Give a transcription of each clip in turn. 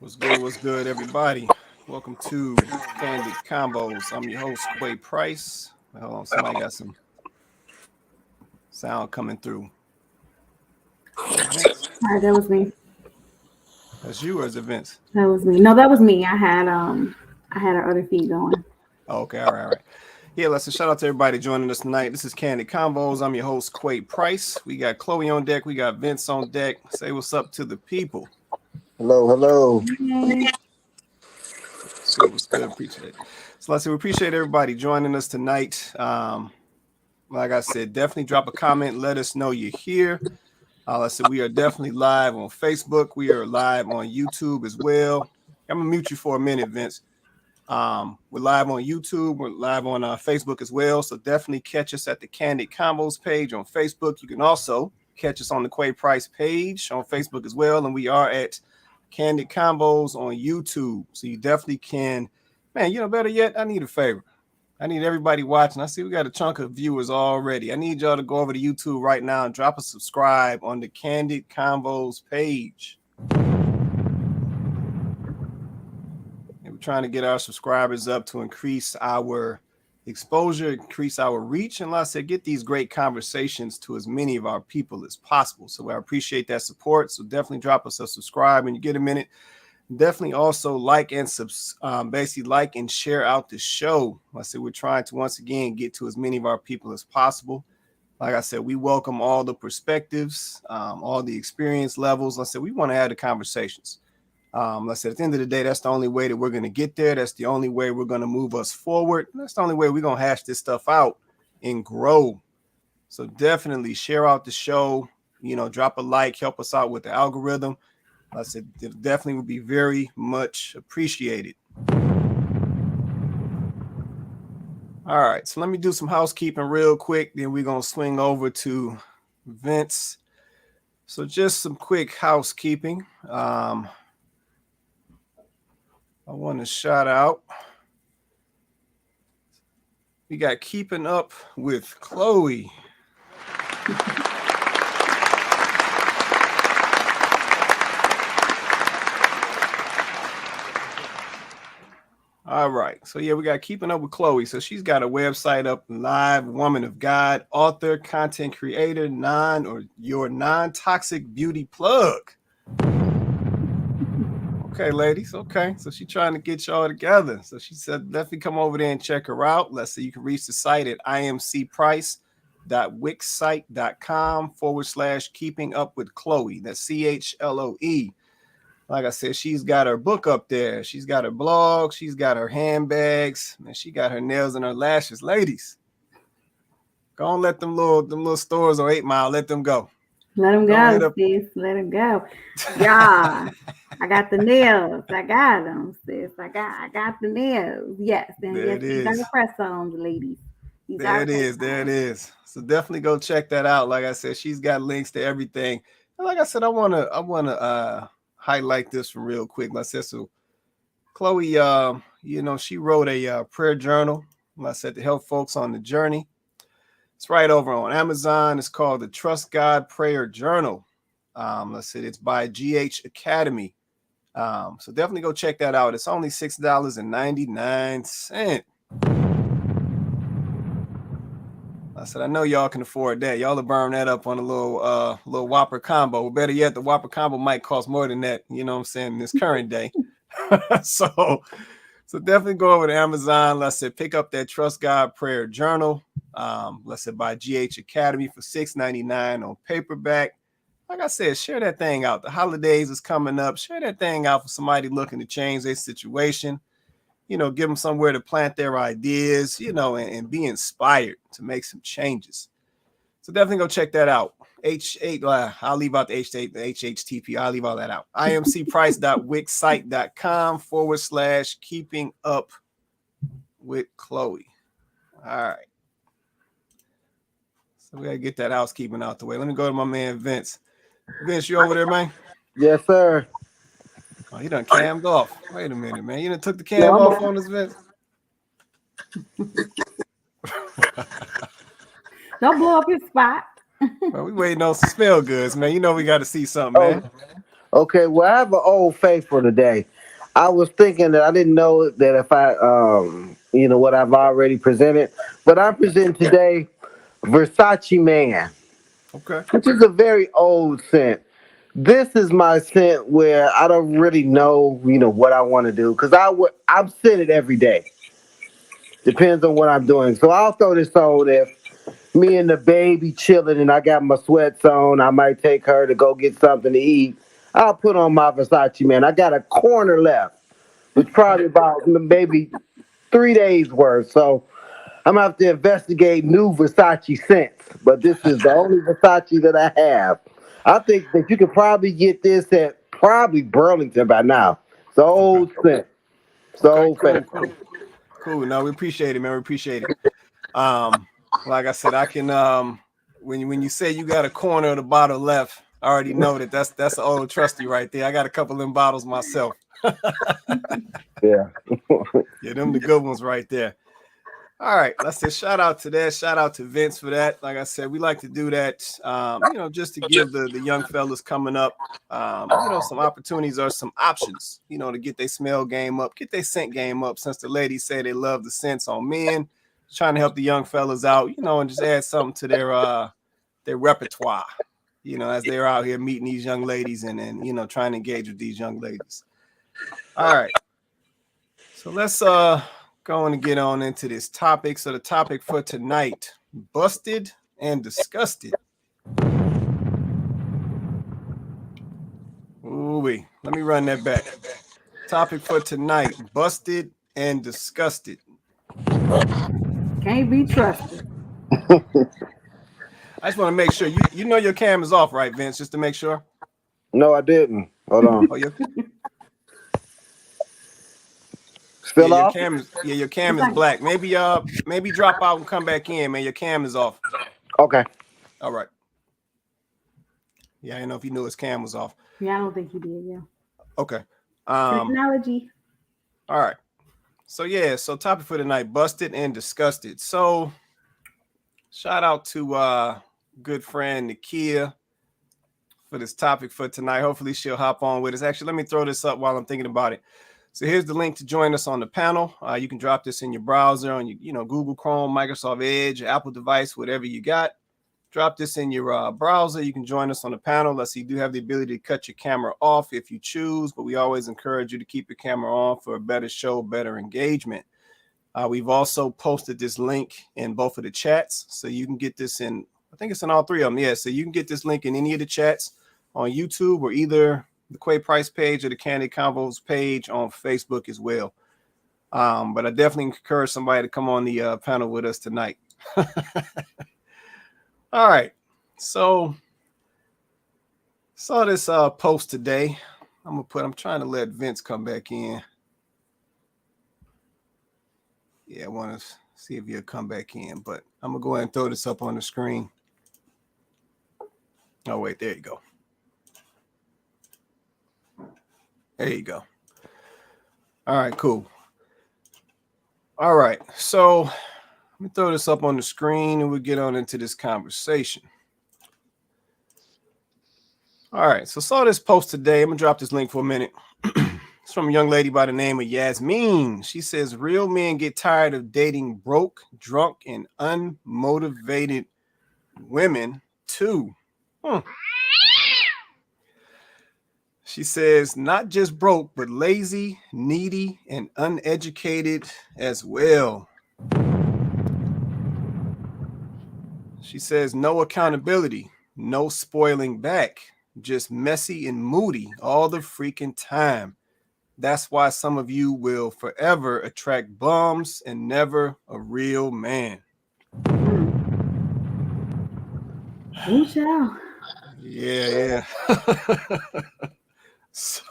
What's good, everybody? Welcome to Kandid Konvos. I'm your host, Quay Price. Hold on, somebody got some sound coming through. All right, that was me. That's you or is it Vince? That was me. No, that was me. I had our other feed going. Oh, okay, all right. Yeah, let's shout out to everybody joining us tonight. This is Kandid Konvos. I'm your host, Quay Price. We got Chloe on deck. We got Vince on deck. Say what's up to the people. Hello. What's good? Appreciate it. So let's see. We appreciate everybody joining us tonight. Like I said, definitely drop a comment. Let us know you're here. I said we are definitely live on Facebook. We are live on YouTube as well. I'm gonna mute you for a minute, Vince. We're live on YouTube. We're live on Facebook as well. So definitely catch us at the Kandid Konvos page on Facebook. You can also catch us on the Quay Price page on Facebook as well. And we are at Kandid Konvos on YouTube. So you definitely can, man, better yet, I need a favor. I need everybody watching. I see we got a chunk of viewers already. I need y'all to go over to YouTube right now and drop a subscribe on the Kandid Konvos page. We're trying to get our subscribers up to increase our exposure, increase our reach, and like I said, get these great conversations to as many of our people as possible. So I appreciate that support. So definitely drop us a subscribe when you get a minute. Definitely also like and basically like and share out the show. Like I said, we're trying to once again get to as many of our people as possible. Like I said, we welcome all the perspectives, all the experience levels. Like I said, we want to have the conversations. Like I said, at the end of the day, that's the only way that we're going to get there. That's the only way we're going to move us forward. That's the only way we're going to hash this stuff out and grow. So definitely share out the show, drop a like, help us out with the algorithm. Like I said, it definitely would be very much appreciated. All right, so let me do some housekeeping real quick. Then we're going to swing over to Vince. So just some quick housekeeping. I want to shout out. We got Keeping Up with Chloe. All right. So, yeah, we got Keeping Up with Chloe. So she's got a website up live, woman of God, author, content creator, your non-toxic beauty plug. Okay, ladies. Okay. So she's trying to get y'all together. So she said, definitely come over there and check her out. Let's see. You can reach the site at imcprice.wixsite.com/keeping up with Chloe. That's CHLOE. Like I said, she's got her book up there. She's got her blog. She's got her handbags. And she got her nails and her lashes. Ladies, go on, let them little stores on 8 Mile, let them go. Let them go, sis. Let them go. Yeah, I got the nails. I got them, sis. I got the nails. Yes, and there yes, it these is. are the press-ons, ladies. There it is. So definitely go check that out. Like I said, she's got links to everything. And like I said, I wanna highlight this real quick. Like I said, so Chloe, she wrote a prayer journal. Like I said, to help folks on the journey. It's right over on Amazon. It's called the Trust God Prayer Journal. Let's see, it's by GH Academy. So definitely go check that out. It's only $6.99. I said, I know y'all can afford that. Y'all will burn that up on a little Whopper combo. Better yet, the Whopper combo might cost more than that, you know what I'm saying, in this current day. So definitely go over to Amazon. Let's say pick up that Trust God Prayer Journal. Let's say by GH Academy for $6.99 on paperback. Like I said, share that thing out. The holidays is coming up. Share that thing out for somebody looking to change their situation. Give them somewhere to plant their ideas, and be inspired to make some changes. So definitely go check that out. I'll leave out the HHTP. I'll leave all that out. imcprice.wixsite.com/keeping up with Chloe. All right. So we got to get that housekeeping out the way. Let me go to my man, Vince. Vince, you over there, man? Yes, sir. Oh, he done cammed off. Wait a minute, man. You done took the cam off on us, Vince? Don't blow up his spot. Well, we waiting on some spell goods, man. We got to see something, man. Okay, well, I have an old faithful today. I was thinking that I didn't know that if I, what I've already presented, but I'm presenting today Versace Man, Okay. which is a very old scent. This is my scent where I don't really know, what I want to do because I'm scented every day. Depends on what I'm doing. So I'll throw this on if me and the baby chilling and I got my sweats on. I might take her to go get something to eat. I'll put on my Versace Man. I got a corner left, which probably about maybe 3 days worth. So I'm gonna have to investigate new Versace scents. But this is the only Versace that I have. I think that you could probably get this at probably Burlington by now. It's an Okay. old scent. It's an Okay. old Cool. fashion. Cool. Cool. No, we appreciate it, man. We appreciate it. Like I said, I can when you say you got a corner of the bottle left, I already know that's an old trusty right there. I got a couple of them bottles myself. Yeah. Yeah, them the good ones right there. All right, let's say shout out to that. Shout out to Vince for that. Like I said, we like to do that, just to give the young fellas coming up, some opportunities or some options, to get their smell game up, get their scent game up. Since the ladies say they love the scents on men, trying to help the young fellas out, and just add something to their repertoire, as they're out here meeting these young ladies and trying to engage with these young ladies. All right, so let's go and get on into this topic. So the topic for tonight, busted and disgusted. Ooh-wee. Let me run that back. Topic for tonight, busted and disgusted. Can't be trusted. I just want to make sure you know your camera's off, right, Vince? Just to make sure. No, I didn't. Hold on. Oh, Still off? your cam It's is like, black. Maybe drop out and come back in, man. Your cam is off. Okay. All right. Yeah, I didn't know if you knew his cam was off. yeah, I don't think you did. Yeah. Okay. Technology. All right. So topic for tonight, busted and disgusted. So shout out to good friend Nakia for this topic for tonight. Hopefully she'll hop on with us. Actually, let me throw this up while I'm thinking about it. So here's the link to join us on the panel. You can drop this in your browser on your Google Chrome, Microsoft Edge, Apple device, whatever you got. Drop this in your browser. You can join us on the panel. Let's see, you do have the ability to cut your camera off if you choose, but we always encourage you to keep your camera on for a better show, better engagement. We've also posted this link in both of the chats, so you can get this in, I think it's in all three of them. Yeah, so you can get this link in any of the chats on YouTube or either the Quay Price page or the Kandid Konvos page on Facebook as well. But I definitely encourage somebody to come on the panel with us tonight. All right, so saw this post today. I'm trying to let Vince come back in. Yeah, I want to see if he'll come back in, but I'm gonna go ahead and throw this up on the screen. Oh wait, there you go. There you go. All right, cool. All right, so let me throw this up on the screen and we'll get on into this conversation. All right, so saw this post today. I'm gonna drop this link for a minute. It's from a young lady by the name of Yasmin. She says, real men get tired of dating broke, drunk, and unmotivated women too. She says, not just broke, but lazy, needy, and uneducated as well. She says, no accountability, no spoiling back, just messy and moody all the freaking time. That's why some of you will forever attract bums and never a real man. Ooh, child. Yeah. So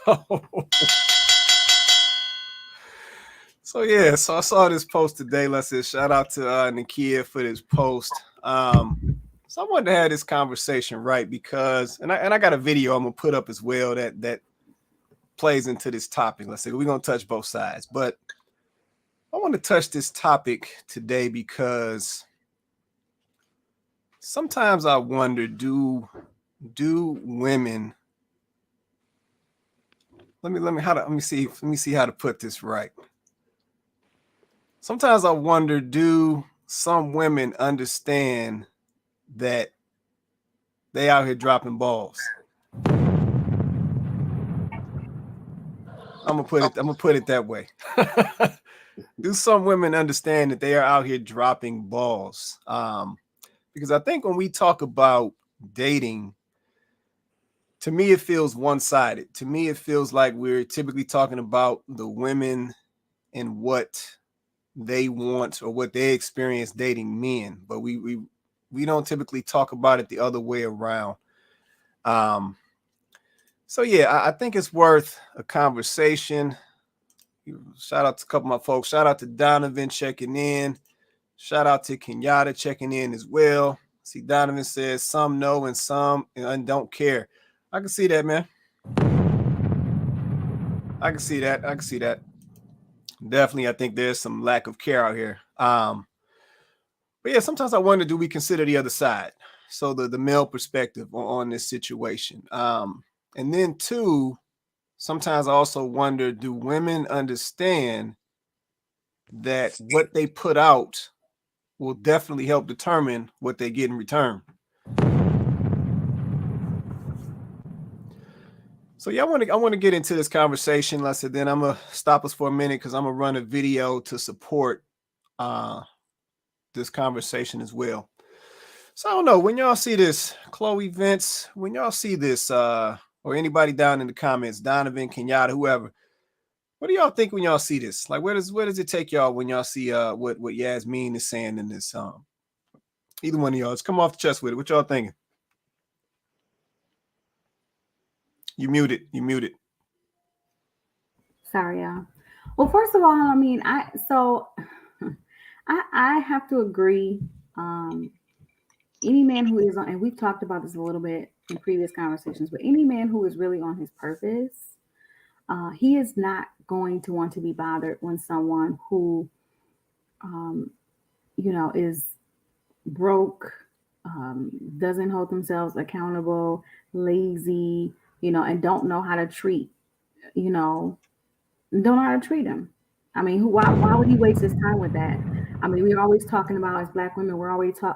I saw this post today. Let's say shout out to Nakia for this post. So I wanted to have this conversation, right? Because I got a video I'm gonna put up as well that plays into this topic. Let's say we're gonna touch both sides, but I want to touch this topic today because sometimes I wonder, do women let me see how to put this right. Sometimes I wonder, do some women understand that they out here dropping balls? I'm gonna put it that way. Do some women understand that they are out here dropping balls? Because I think when we talk about dating, to me, it feels one-sided. To me, it feels like we're typically talking about the women and what they want or what they experience dating men, but we don't typically talk about it the other way around. So yeah, I think it's worth a conversation. Shout out to a couple of my folks. Shout out to Donovan checking in. Shout out to Kenyatta checking in as well. See, Donovan says some know and some and don't care. I can see that, man. I can see that. Definitely, I think there's some lack of care out here. But yeah, sometimes I wonder, do we consider the other side? So the male perspective on this situation. And then two, sometimes I also wonder, do women understand that what they put out will definitely help determine what they get in return? So yeah, I want to get into this conversation. Like I said, then I'm gonna stop us for a minute because I'm gonna run a video to support this conversation as well. So I don't know, when y'all see this, Chloe, Vince, when y'all see this, or anybody down in the comments, Donovan, Kenyatta, whoever, what do y'all think when y'all see this? Like, where does it take y'all when y'all see what Yasmin is saying in this? Either one of y'all, let's come off the chest with it. What y'all thinking? You muted. Sorry, y'all. Well, first of all, I mean, I have to agree. Any man who is on, and we've talked about this a little bit in previous conversations, but any man who is really on his purpose, he is not going to want to be bothered when someone who, is broke, doesn't hold themselves accountable, lazy, and don't know how to treat, don't know how to treat him. I mean, why would he waste his time with that? I mean, we're always talking about, as Black women,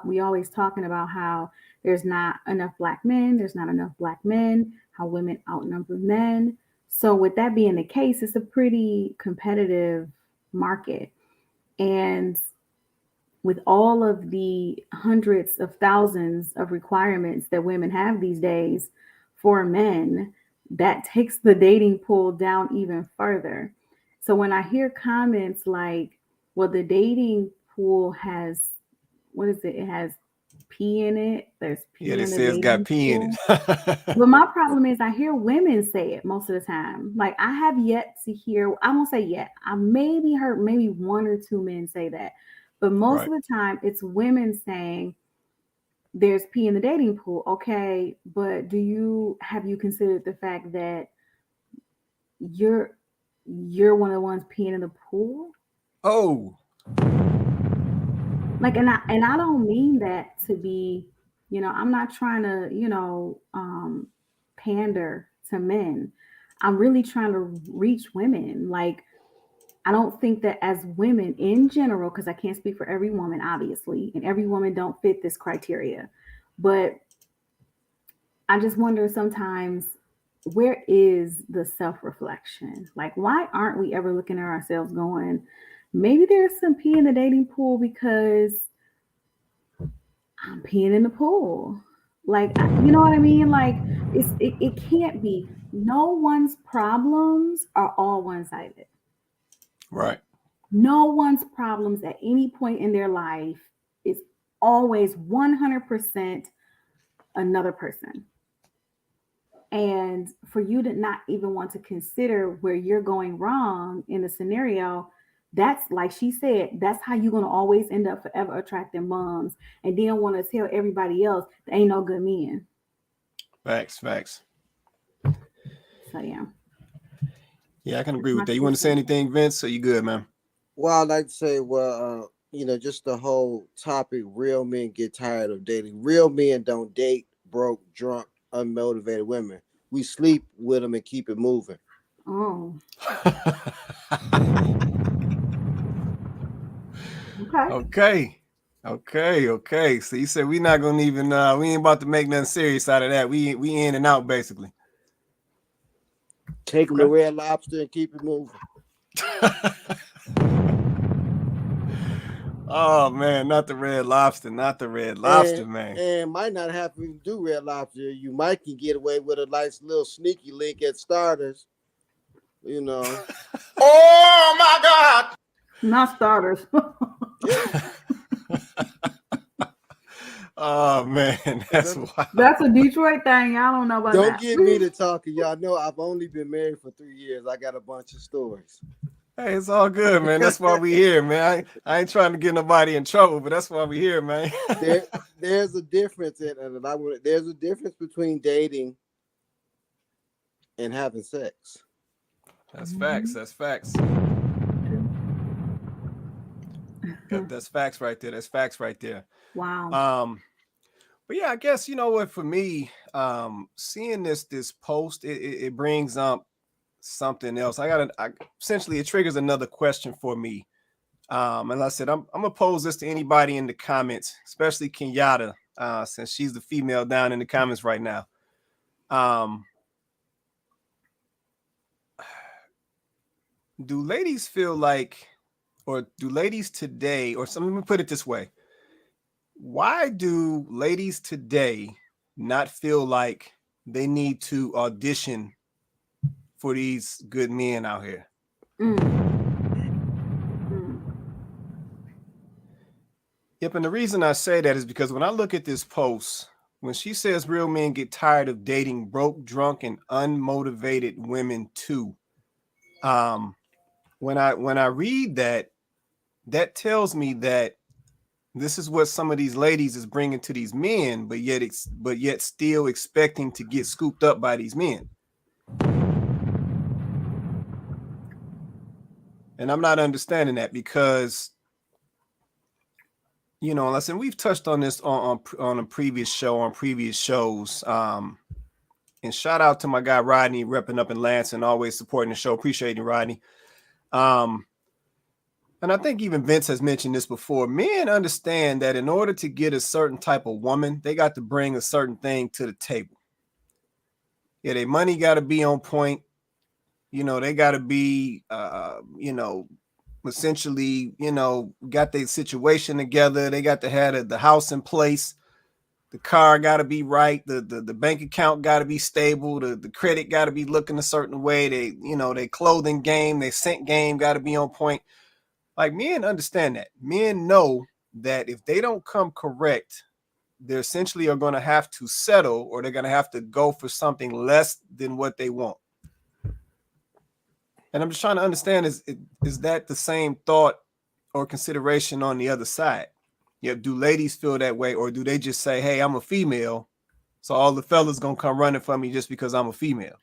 we always talking about how there's not enough Black men, there's not enough Black men, how women outnumber men. So with that being the case, it's a pretty competitive market. And with all of the hundreds of thousands of requirements that women have these days for men, that takes the dating pool down even further. So when I hear comments like, well, the dating pool has, what is it? It has pee in it. There's pee Yeah, in they the say it's got pee in pool. it. But my problem is I hear women say it most of the time. Like, I have yet to hear, I won't say yet, I maybe heard maybe one or two men say that. But most of the time it's women saying there's pee in the dating pool. Okay, but have you considered the fact that you're one of the ones peeing in the pool? Oh. Like, and I don't mean that to be, I'm not trying to, pander to men. I'm really trying to reach women. Like, I don't think that as women in general, because I can't speak for every woman, obviously, and every woman don't fit this criteria, but I just wonder sometimes, where is the self-reflection? Like, why aren't we ever looking at ourselves going, maybe there's some pee in the dating pool because I'm peeing in the pool. Like, you know what I mean? Like, it can't be. No one's problems are all one-sided. Right. No one's problems at any point in their life is always 100% another person. And for you to not even want to consider where you're going wrong in the scenario, that's, like she said, that's how you're going to always end up forever attracting moms and then want to tell everybody else there ain't no good men. Facts. So yeah. Yeah, I can agree with that. You want to say anything, Vince? Or you good, man? Well, I'd like to say, just the whole topic, real men get tired of dating. Real men don't date broke, drunk, unmotivated women. We sleep with them and keep it moving. Oh, okay. Okay. So you said we not gonna even we ain't about to make nothing serious out of that. We in and out basically. Take them to Red Lobster and keep it moving. Oh man, not the Red Lobster, man. And might not have to do Red Lobster. You might can get away with a nice little sneaky link at Starters. You know. Oh my God! Not Starters. Oh man, that's wild. That's a Detroit thing. I don't know about Don't that. get me to talking. Y'all know I've only been married for 3 years. I got a bunch of stories. Hey, it's all good, man. That's why we here, man. I ain't trying to get nobody in trouble, but that's why we here, man. There's a difference there's a difference between dating and having sex. That's facts. That's facts. That's facts right there. That's facts right there. Wow. But yeah, I guess you know what, for me, seeing this post, it brings up something else. Essentially it triggers another question for me. And like I said, I'm gonna pose this to anybody in the comments, especially Kenyatta, since she's the female down in the comments right now. Do ladies feel like, or do ladies today, or let me put it this way, why do ladies today not feel like they need to audition for these good men out here? Yep, and the reason I say that is because when I look at this post, when she says real men get tired of dating broke, drunk, and unmotivated women too, when I read that, that tells me that this is what some of these ladies is bringing to these men, but yet still expecting to get scooped up by these men. And I'm not understanding that because, you know, listen, we've touched on this on a previous show, on previous shows. And shout out to my guy Rodney, repping up in Lansing, always supporting the show. Appreciate you, Rodney. And I think even Vince has mentioned this before. Men understand that in order to get a certain type of woman, they got to bring a certain thing to the table. Yeah, their money got to be on point. You know, they got to be, you know, essentially, you know, got their situation together. They got to have the house in place. The car got to be right. The bank account got to be stable. The credit got to be looking a certain way. They, you know, their clothing game, their scent game got to be on point. Like, men understand that. Men know that if they don't come correct, they essentially are going to have to settle, or they're going to have to go for something less than what they want. And I'm just trying to understand, is that the same thought or consideration on the other side? Yeah, do ladies feel that way, or do they just say, hey, I'm a female, so all the fellas going to come running for me just because I'm a female?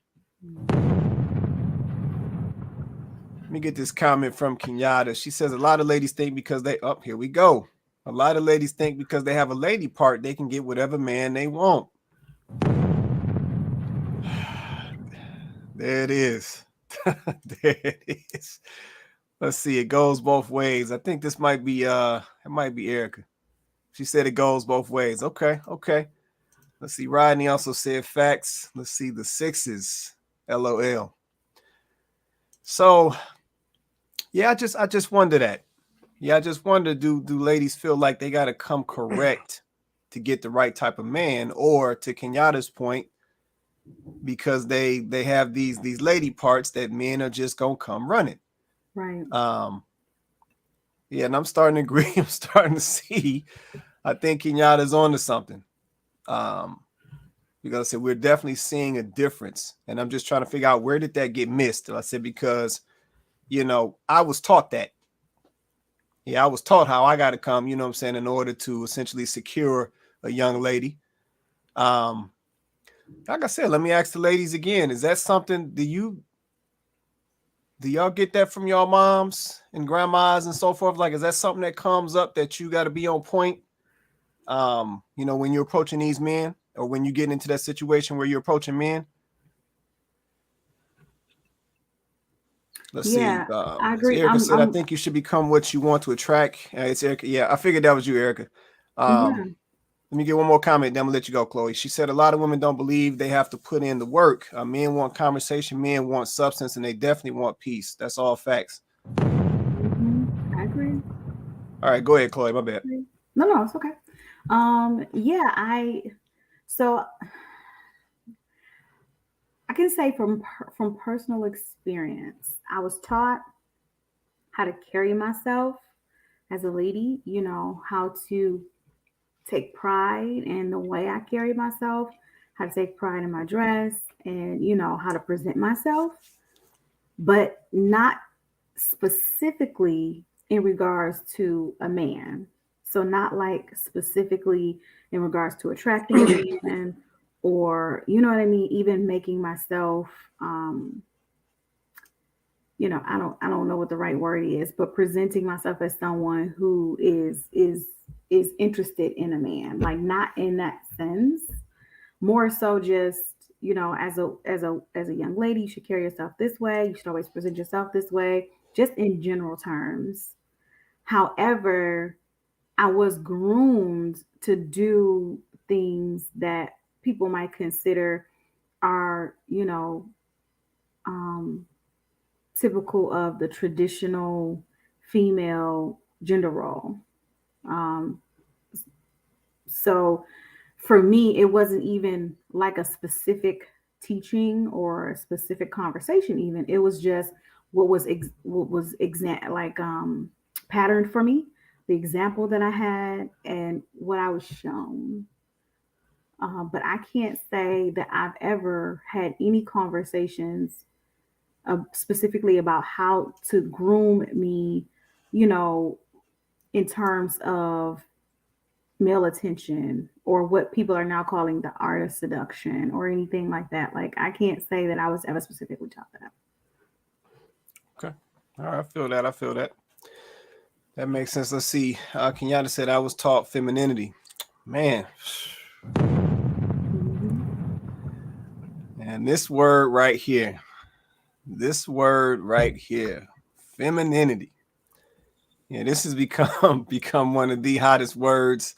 Let me get this comment from Kenyatta. She says a lot of ladies think because they here we go. A lot of ladies think because they have a lady part, they can get whatever man they want. There it is. There it is. Let's see. It goes both ways. I think this might be it might be Erica. She said it goes both ways. Okay. Let's see. Rodney also said facts. Let's see the sixes. LOL. So yeah, I just wonder that. Yeah, I just wonder, do ladies feel like they got to come correct to get the right type of man, or to Kenyatta's point, because they have these lady parts that men are just gonna come running. Right. Yeah, and I'm starting to agree. I'm starting to see. I think Kenyatta's onto something. Because I said we're definitely seeing a difference, and I'm just trying to figure out where did that get missed. I said because, you know, I was taught that. Yeah, I was taught how I got to come, you know what I'm saying, in order to essentially secure a young lady. Like I said, let me ask the ladies again. Is that something, do y'all get that from y'all moms and grandmas and so forth? Like, is that something that comes up that you got to be on point? You know, when you're approaching these men, or when you get into that situation where you're approaching men? Let's see. I As agree. Erica said, I think you should become what you want to attract. It's Erica. Yeah, I figured that was you, Erica. Yeah. Let me get one more comment, then I'm gonna let you go, Chloe. She said a lot of women don't believe they have to put in the work. Men want conversation, men want substance, and they definitely want peace. That's all facts. I agree. All right, go ahead, Chloe. My bad. No, it's okay. So I can say from personal experience, I was taught how to carry myself as a lady, you know, how to take pride in the way I carry myself, how to take pride in my dress, and, you know, how to present myself, but not specifically in regards to a man. So not like specifically in regards to attracting a man, or, you know what I mean, even making myself you know, I don't know what the right word is, but presenting myself as someone who is interested in a man, like not in that sense, more so just, you know, as a young lady, you should carry yourself this way, you should always present yourself this way, just in general terms. However, I was groomed to do things that people might consider are, you know, um typical of the traditional female gender role. Um, so for me, it wasn't even like a specific teaching or a specific conversation. Even it was just what was patterned for me, the example that I had, and what I was shown. But I can't say that I've ever had any conversations specifically about how to groom me, you know, in terms of male attention or what people are now calling the art of seduction or anything like that. Like, I can't say that I was ever specifically taught that. Okay. All right. I feel that. That makes sense. Let's see. Kenyatta said, I was taught femininity. Man. And this word right here, femininity. Yeah, this has become one of the hottest words.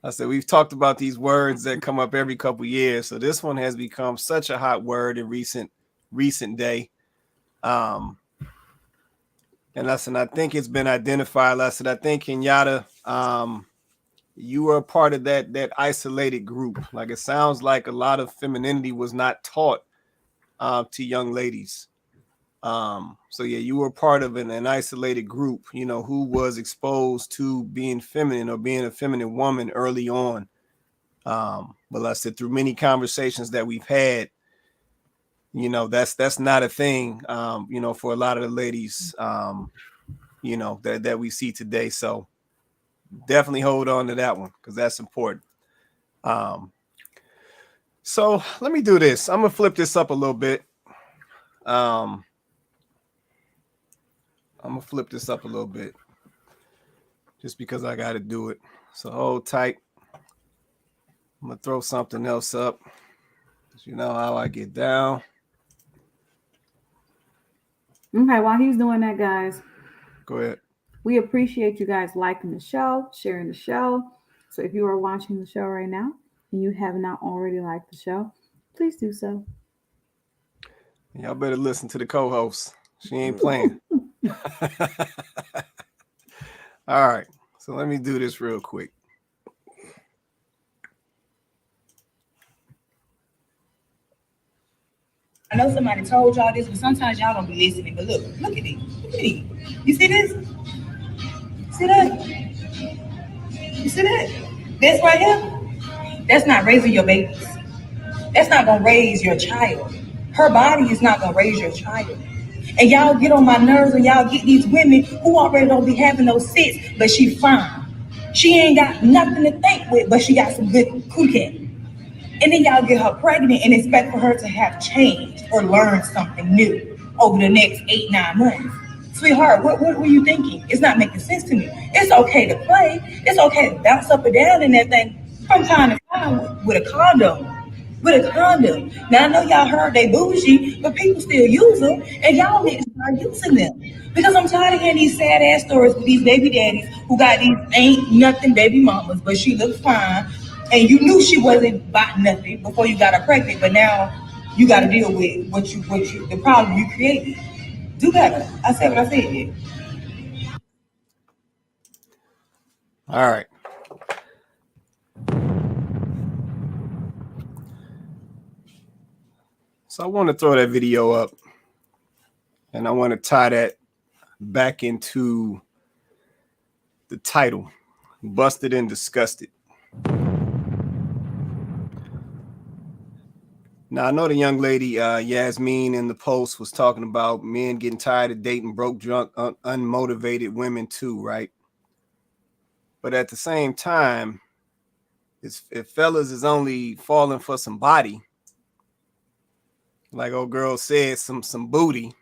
I said we've talked about these words that come up every couple years. So this one has become such a hot word in recent day. And listen, I think it's been identified. I think Kenyatta, you were a part of that isolated group. Like, it sounds like a lot of femininity was not taught to young ladies. So yeah, you were part of an isolated group, you know, who was exposed to being feminine or being a feminine woman early on. But like I said, through many conversations that we've had, you know, that's not a thing, you know, for a lot of the ladies, you know, that we see today. So definitely hold on to that one, because that's important. So let me do this. I'm gonna flip this up a little bit. I'm gonna flip this up a little bit just because I got to do it. So hold tight. I'm gonna throw something else up. You know how I get down. Okay, while he's doing that, guys, Go ahead. we appreciate you guys liking the show, sharing the show. So if you are watching the show right now and you have not already liked the show, please do so. Y'all better listen to the co-host. She ain't playing. All right. So let me do this real quick. I know somebody told y'all this, but sometimes y'all don't be listening. But look at it. Look at it. You see this? See that? You see that? This right here? That's not raising your babies. That's not gonna raise your child. Her body is not gonna raise your child. And y'all get on my nerves when y'all get these women who already don't be having no sits, but she fine. She ain't got nothing to think with, but she got some good cooking. And then y'all get her pregnant and expect for her to have changed or learned something new over the next 8-9 months. Sweetheart, what were you thinking? It's not making sense to me. It's okay to play. It's okay to bounce up and down and that thing from time to time with a condom. with a condom. Now I know y'all heard they bougie, but people still use them, and y'all need to start using them. Because I'm tired of hearing these sad ass stories with these baby daddies who got these ain't nothing baby mamas, but she looks fine, and you knew she wasn't about nothing before you got her pregnant, but now you got to deal with the problem you created. Do better. I said what I said. All right. So I want to throw that video up, and I want to tie that back into the title, Busted and Disgusted. Now, I know the young lady, Yasmin, in the post was talking about men getting tired of dating broke, drunk, unmotivated women too, right? But at the same time, if fellas is only falling for some body, like old girl said, some booty,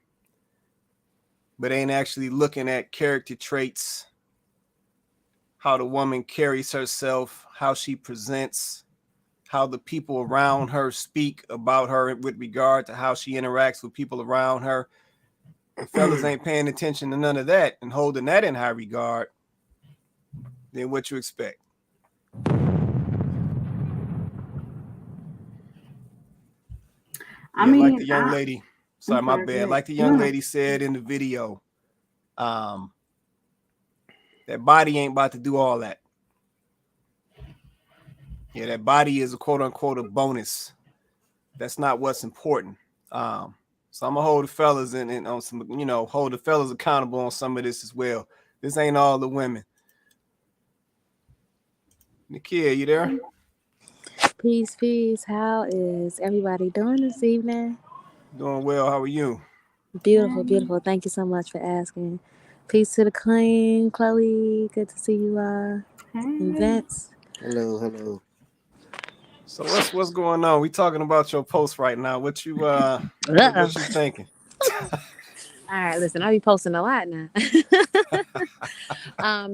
but ain't actually looking at character traits, how the woman carries herself, how she presents, how the people around her speak about her with regard to how she interacts with people around her. If fellas ain't paying attention to none of that and holding that in high regard, then what you expect? I Yeah, like mean, the young lady, sorry, my sorry, bad. Like the young lady said in the video, that body ain't about to do all that. Yeah, that body is a quote unquote a bonus. That's not what's important. So I'm gonna hold the fellas and on some, hold the fellas accountable on some of this as well. This ain't all the women. Nakia, you there? Peace, peace. How is everybody doing this evening? Doing well. How are you? Beautiful, beautiful. Thank you so much for asking. Peace to the queen, Chloe. Good to see you, and Vince. Hello, hello. So what's going on? We talking about your post right now. What you Uh-oh. what you thinking? All right, listen, I'll be posting a lot now.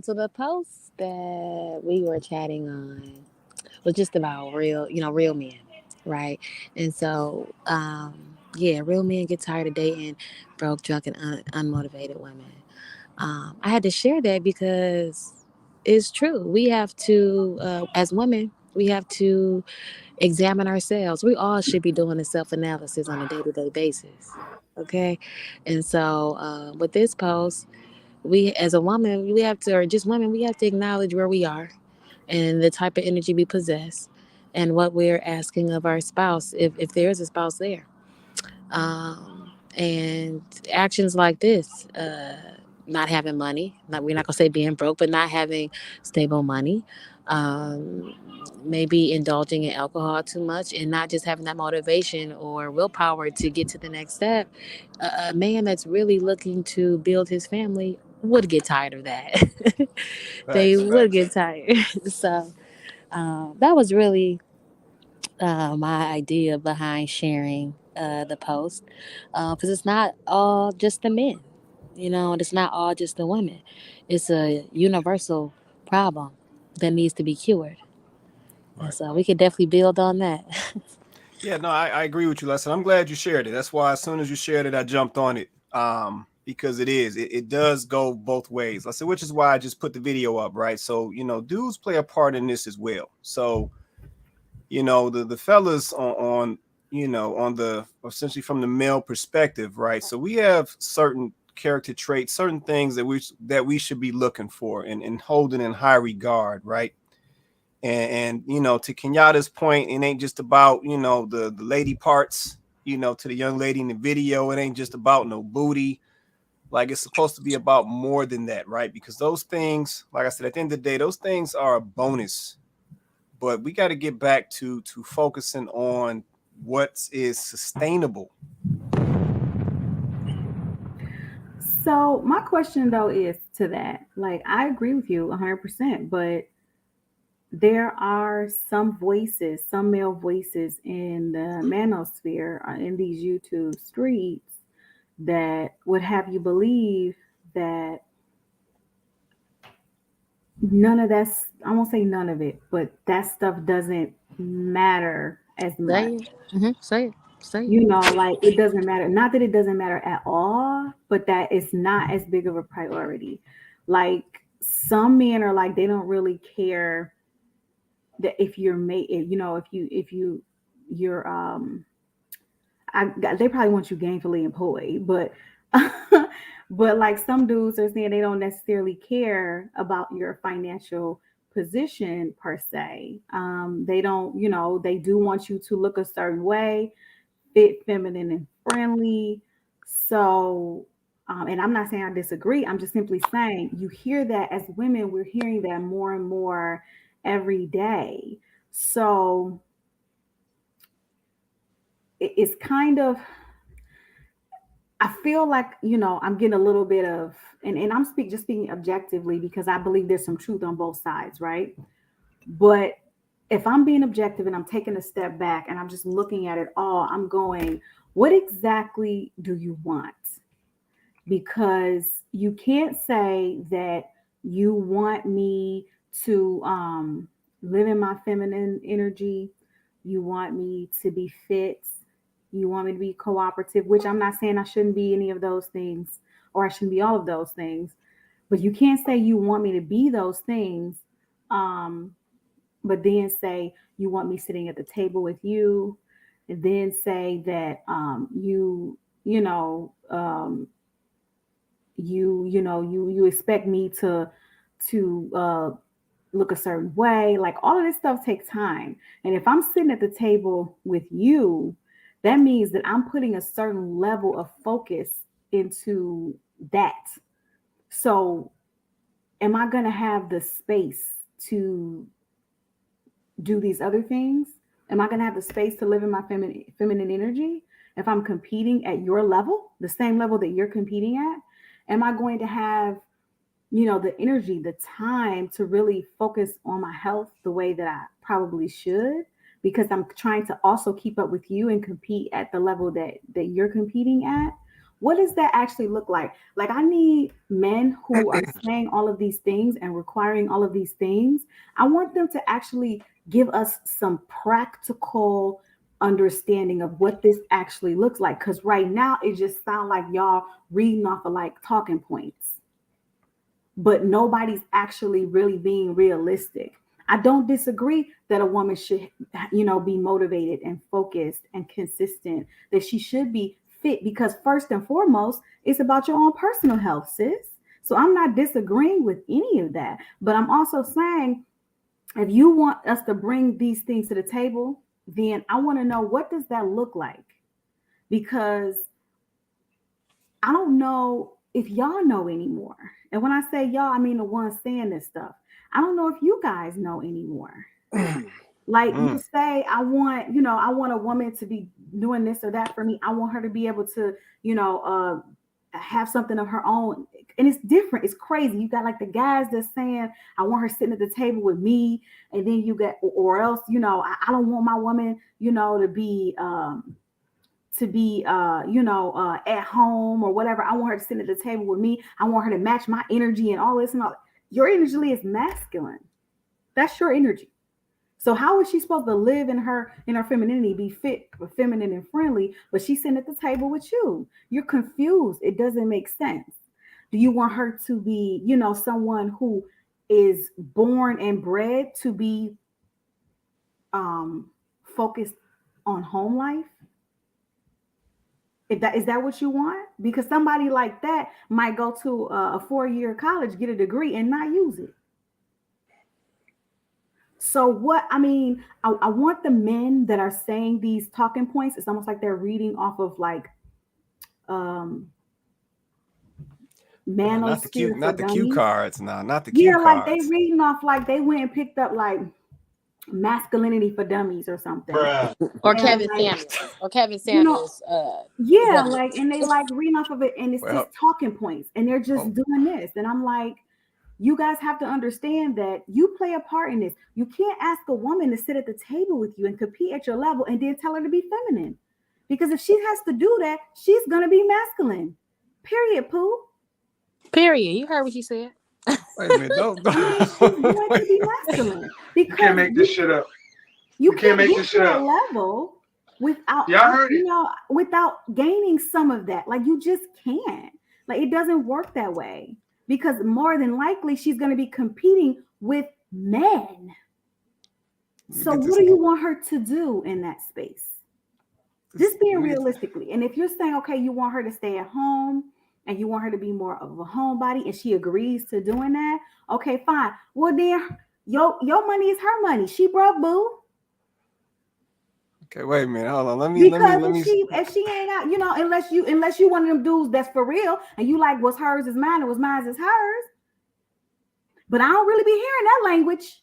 So the post that we were chatting on was just about real men, right? And so, yeah, real men get tired of dating broke, drunk, and unmotivated women. I had to share that because it's true. We have to, as women, we have to examine ourselves. We all should be doing a self analysis on a day to day basis. Okay. And so, with this post, we, as a woman, we have to, or just women, we have to acknowledge where we are and the type of energy we possess and what we're asking of our spouse, if there is a spouse there. And actions like this, not having money, we're not going to say being broke, but not having stable money, um, maybe indulging in alcohol too much and not just having that motivation or willpower to get to the next step. A man that's really looking to build his family would get tired of that. They would get tired. So that was really my idea behind sharing the post, because it's not all just the men, and it's not all just the women. It's a universal problem that needs to be cured. And Right. so we could definitely build on that. Yeah, no, I agree with you, Lesson. I'm glad you shared it. That's why as soon as you shared it, I jumped on it. Because it does go both ways. I said, which is why I just put the video up, right? So, dudes play a part in this as well. So, the fellas on the essentially from the male perspective, right? So we have certain character traits, certain things that we should be looking for and holding in high regard, right? And to Kenyatta's point, it ain't just about the lady parts. To the young lady in the video, it ain't just about no booty. Like, it's supposed to be about more than that, right? Because those things, like I said, at the end of the day, those things are a bonus. But we got to get back to focusing on what is sustainable. So my question though is to that, like, I agree with you 100%, but there are some voices, some male voices in the manosphere, in these YouTube streets, that would have you believe that none of that's, I won't say none of it, but that stuff doesn't matter as much. Say it. Say it. You know, like it doesn't matter. Not that it doesn't matter at all, but that it's not as big of a priority. Like some men are like they don't really care that if you're made, you know, you're they probably want you gainfully employed, but but like some dudes are saying they don't necessarily care about your financial position per se. They don't, you know, they do want you to look a certain way, fit, feminine, and friendly. So, and I'm not saying I disagree. I'm just simply saying you hear that as women, we're hearing that more and more every day. So it's kind of, I feel like, you know, I'm getting a little bit of, and I'm speaking objectively because I believe there's some truth on both sides, right? But if I'm being objective and I'm taking a step back and I'm just looking at it all, I'm going, what exactly do you want? Because you can't say that you want me to live in my feminine energy. You want me to be fit. You want me to be cooperative, which I'm not saying I shouldn't be any of those things or I shouldn't be all of those things. But you can't say you want me to be those things, but then say you want me sitting at the table with you, and then say that you expect me to look a certain way. Like all of this stuff takes time. And if I'm sitting at the table with you, that means that I'm putting a certain level of focus into that. So am I going to have the space to do these other things? Am I going to have the space to live in my feminine energy? If I'm competing at your level, the same level that you're competing at, am I going to have, you know, the energy, the time to really focus on my health the way that I probably should? Because I'm trying to also keep up with you and compete at the level that you're competing at. What does that actually look like? Like, I need men who are saying all of these things and requiring all of these things. I want them to actually give us some practical understanding of what this actually looks like. Because right now, it just sounds like y'all reading off of like talking points, but nobody's actually really being realistic. I don't disagree that a woman should, you know, be motivated and focused and consistent, that she should be fit, because first and foremost, it's about your own personal health, sis. So I'm not disagreeing with any of that, but I'm also saying if you want us to bring these things to the table, then I want to know, what does that look like? Because I don't know if y'all know anymore. And when I say y'all, I mean the ones saying this stuff. I don't know if you guys know anymore. Like you say, I want a woman to be doing this or that for me. I want her to be able to, have something of her own. And it's different. It's crazy. You got like the guys that's saying, I want her sitting at the table with me. And then you got, or else, I don't want my woman, to be at home or whatever. I want her to sit at the table with me. I want her to match my energy and all this and all. Your energy is masculine. That's your energy. So how is she supposed to live in her femininity, be fit, feminine and friendly, but she's sitting at the table with you? You're confused. It doesn't make sense. Do you want her to be, someone who is born and bred to be focused on home life? Is that what you want? Because somebody like that might go to a 4-year college, get a degree, and not use it. So I want the men that are saying these talking points, it's almost like they're reading off of like not the cue cards. No, not the cue cards. Like they reading off like they went and picked up like masculinity for dummies or something. Or Kevin Samuels. Like, and they like reading off of it, and it's just talking points, and they're just doing this. And I'm like, you guys have to understand that you play a part in this. You can't ask a woman to sit at the table with you and compete at your level and then tell her to be feminine. Because if she has to do that, she's going to be masculine. Period, Pooh. Period. You heard what she said. Wait a minute. Don't. She's going to be masculine. You can't make this shit up. You We can't can't make get this to shit that up. level without, Y'all heard it. without gaining some of that. Like, you just can't. Like, it doesn't work that way, because more than likely she's going to be competing with men. So what do you want her to do in that space? Just being realistically. And if you're saying, okay, you want her to stay at home and you want her to be more of a homebody, and she agrees to doing that, okay, fine. Well, then your money is her money. She broke, boo. Okay, wait a minute. Hold on. Let me. Because if she ain't got, unless you one of them dudes that's for real and you like what's hers is mine and what's mine is hers. But I don't really be hearing that language.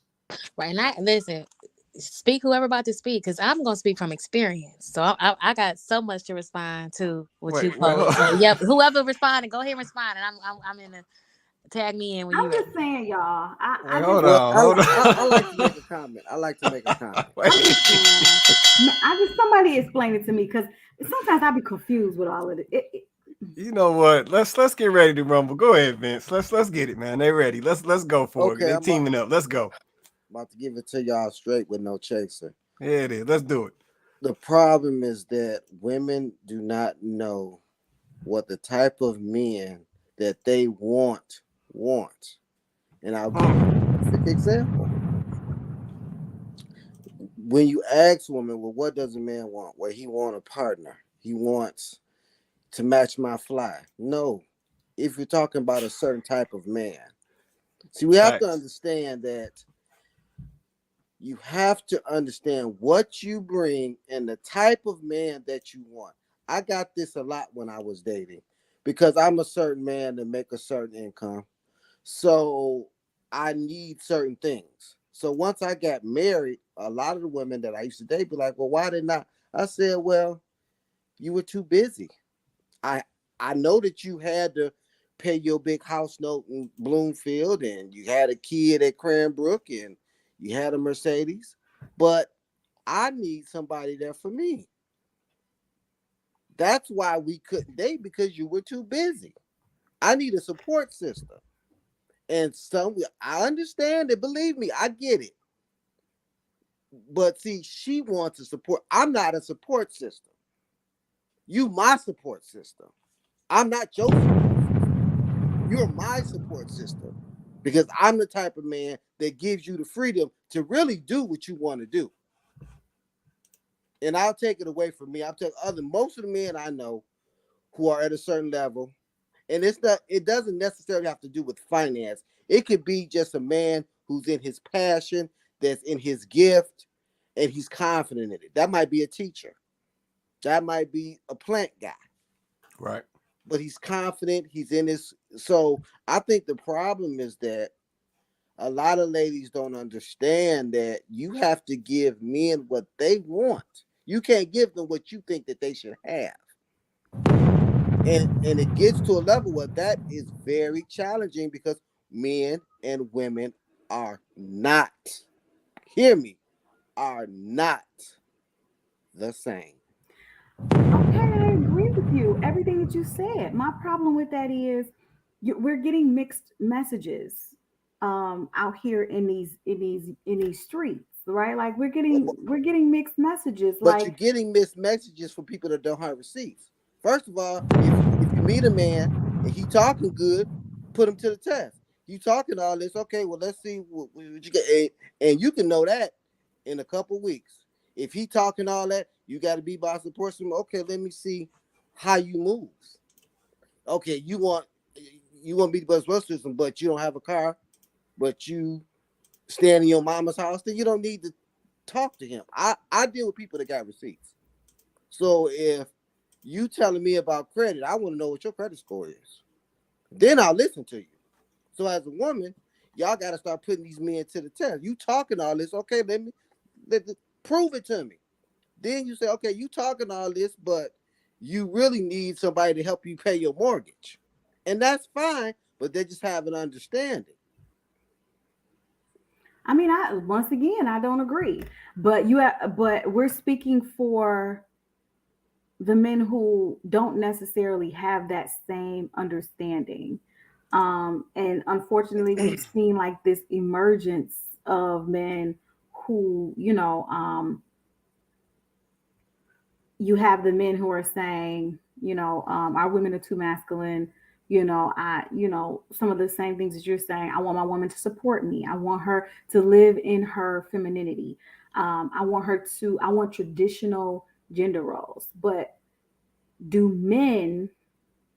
Right. And listen, speak whoever about to speak, because I'm gonna speak from experience. So I got so much to respond to what you posed. So yep, whoever responded, go ahead and respond, and I'm in the tag me in when you I'm ready. just saying, y'all. Hold on. I like to make a comment. Somebody explain it to me, because sometimes I be confused with all of it. You know what? Let's get ready to rumble. Go ahead, Vince. Let's get it, man. They ready. Let's go for it. They teaming up. Let's go. About to give it to y'all straight with no chaser. Yeah, it is. Let's do it. The problem is that women do not know what the type of men that they want. And I'll give you a perfect example. When you ask women, well, what does a man want? Well, he wants a partner. He wants to match my fly. No. If you're talking about a certain type of man. See, we have to understand that you have to understand what you bring and the type of man that you want. I got this a lot when I was dating, because I'm a certain man that make a certain income. So I need certain things. So once I got married, a lot of the women that I used to date be like, well, why didn't I said, well, you were too busy. I know that you had to pay your big house note in Bloomfield, and you had a kid at Cranbrook, and you had a Mercedes, but I need somebody there for me. That's why we couldn't date, because you were too busy. I need a support system. And I understand it. Believe me, I get it. But see, she wants a support. I'm not a support system. You my support system. I'm not your support system. You're my support system, because I'm the type of man that gives you the freedom to really do what you want to do. And I'll take it away from me. I'll tell most of the men I know who are at a certain level, and it doesn't necessarily have to do with finance. It could be just a man who's in his passion, that's in his gift, and he's confident in it. That might be a teacher. That might be a plant guy. Right. But he's confident, he's in his. So I think the problem is that a lot of ladies don't understand that you have to give men what they want. You can't give them what you think that they should have. And it gets to a level where that is very challenging, because men and women are not, hear me, are not the same. Okay, I agree with you. Everything that you said. My problem with that is we're getting mixed messages out here in these streets, right? Like we're getting mixed messages. But you're getting mixed messages from people that don't have receipts. First of all, if you meet a man and he talking good, put him to the test. You talking all this, okay? Well, let's see what you get, and you can know that in a couple weeks. If he talking all that, you got to be by support system. Okay, let me see how you move. Okay, you want to be the best support system, but you don't have a car, but you stand in your mama's house. Then you don't need to talk to him. I deal with people that got receipts. So if you telling me about credit, I want to know what your credit score is. Then I'll listen to you. So as a woman, y'all got to start putting these men to the test. You talking all this, okay? Let me prove it to me. Then you say, okay, you talking all this, but you really need somebody to help you pay your mortgage, and that's fine. But they just have an understanding. I mean, once again, I don't agree. But we're speaking for the men who don't necessarily have that same understanding. And unfortunately, we've seen like this emergence of men who, you have the men who are saying, our women are too masculine. Some of the same things that you're saying. I want my woman to support me. I want her to live in her femininity. I want traditional gender roles. But do men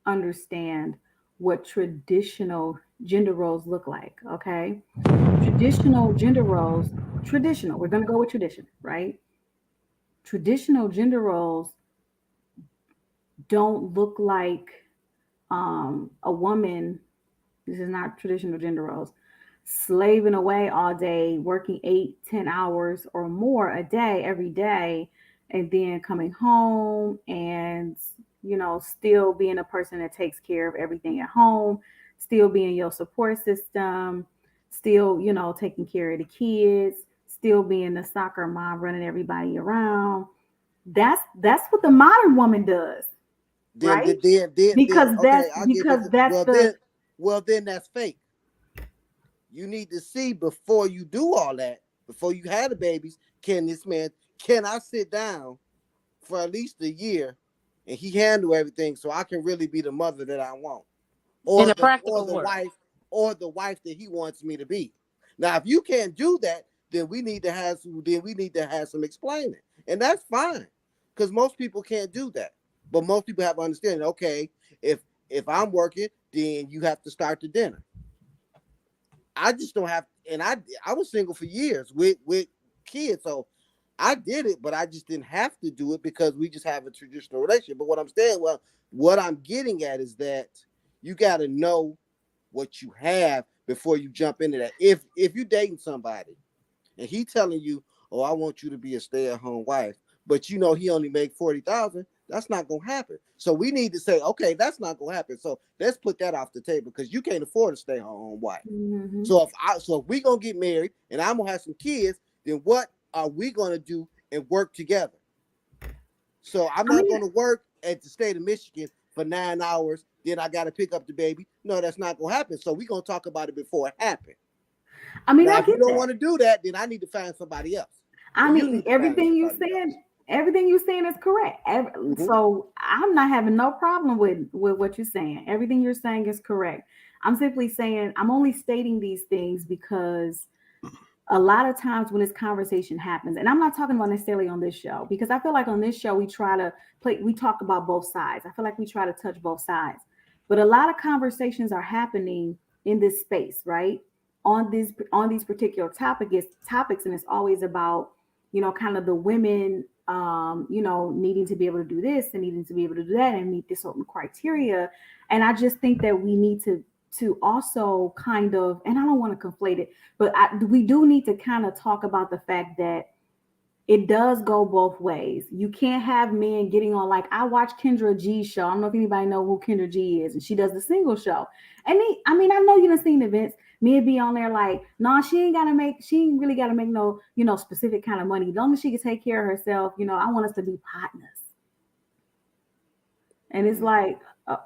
understand what traditional gender roles look like? Okay. Traditional gender roles, we're going to go with tradition, right? Traditional gender roles don't look like a woman. This is not traditional gender roles. Slaving away all day, working 8-10 hours or more a day every day, and then coming home and still being a person that takes care of everything at home, still being your support system, still taking care of the kids, still being the soccer mom running everybody around. That's what the modern woman does, right? Because Okay, I get because what. that's the Well, then that's fake. You need to see before you do all that, before you have the babies. Can I sit down for at least a year and he handle everything so I can really be the mother that I want, In or a the practical world. wife that he wants me to be. Now, if you can't do that, then we need to have some explaining, and that's fine, because most people can't do that. But most people have understanding. Okay, if I'm working, then you have to start the dinner. I just don't have, and I was single for years with kids, so I did it, but I just didn't have to do it because we just have a traditional relationship. But what I'm getting at is that you got to know what you have before you jump into that. If you're dating somebody and he telling you, "Oh, I want you to be a stay-at-home wife," but he only make 40,000, that's not gonna happen. So we need to say, okay, that's not gonna happen. So let's put that off the table because you can't afford a stay-at-home wife. Mhm. So if we gonna get married and I'm gonna have some kids, then what are we gonna do and work together? So I'm I not mean, gonna work at the state of Michigan for 9 hours. Then I got to pick up the baby. No, that's not gonna happen. So we're gonna talk about it before it happens. Now, I if you get don't that. want to do that, then I need to find somebody else, or I you mean, need to find somebody else. everything you saying is correct. Mhm. So I'm not having no problem with what you're saying. Everything you're saying is correct. I'm simply saying I'm only stating these things because a lot of times when this conversation happens, and I'm not talking about necessarily on this show, because I feel like on this show we talk about both sides. I feel like we try to touch both sides, but a lot of conversations are happening in this space, right? On these particular topics, and it's always about kind of the women, needing to be able to do this and needing to be able to do that and meet this certain criteria. And I just think that we need to also kind of, and I don't want to conflate it, but we do need to kind of talk about the fact that it does go both ways. You can't have men getting on, like I watch Kendra G's show. I don't know if anybody know who Kendra G is, and she does the single show. And I know you done seen events. Men be on there like, no, she ain't really gotta make no, specific kind of money. As long as she can take care of herself, I want us to be partners. And it's like,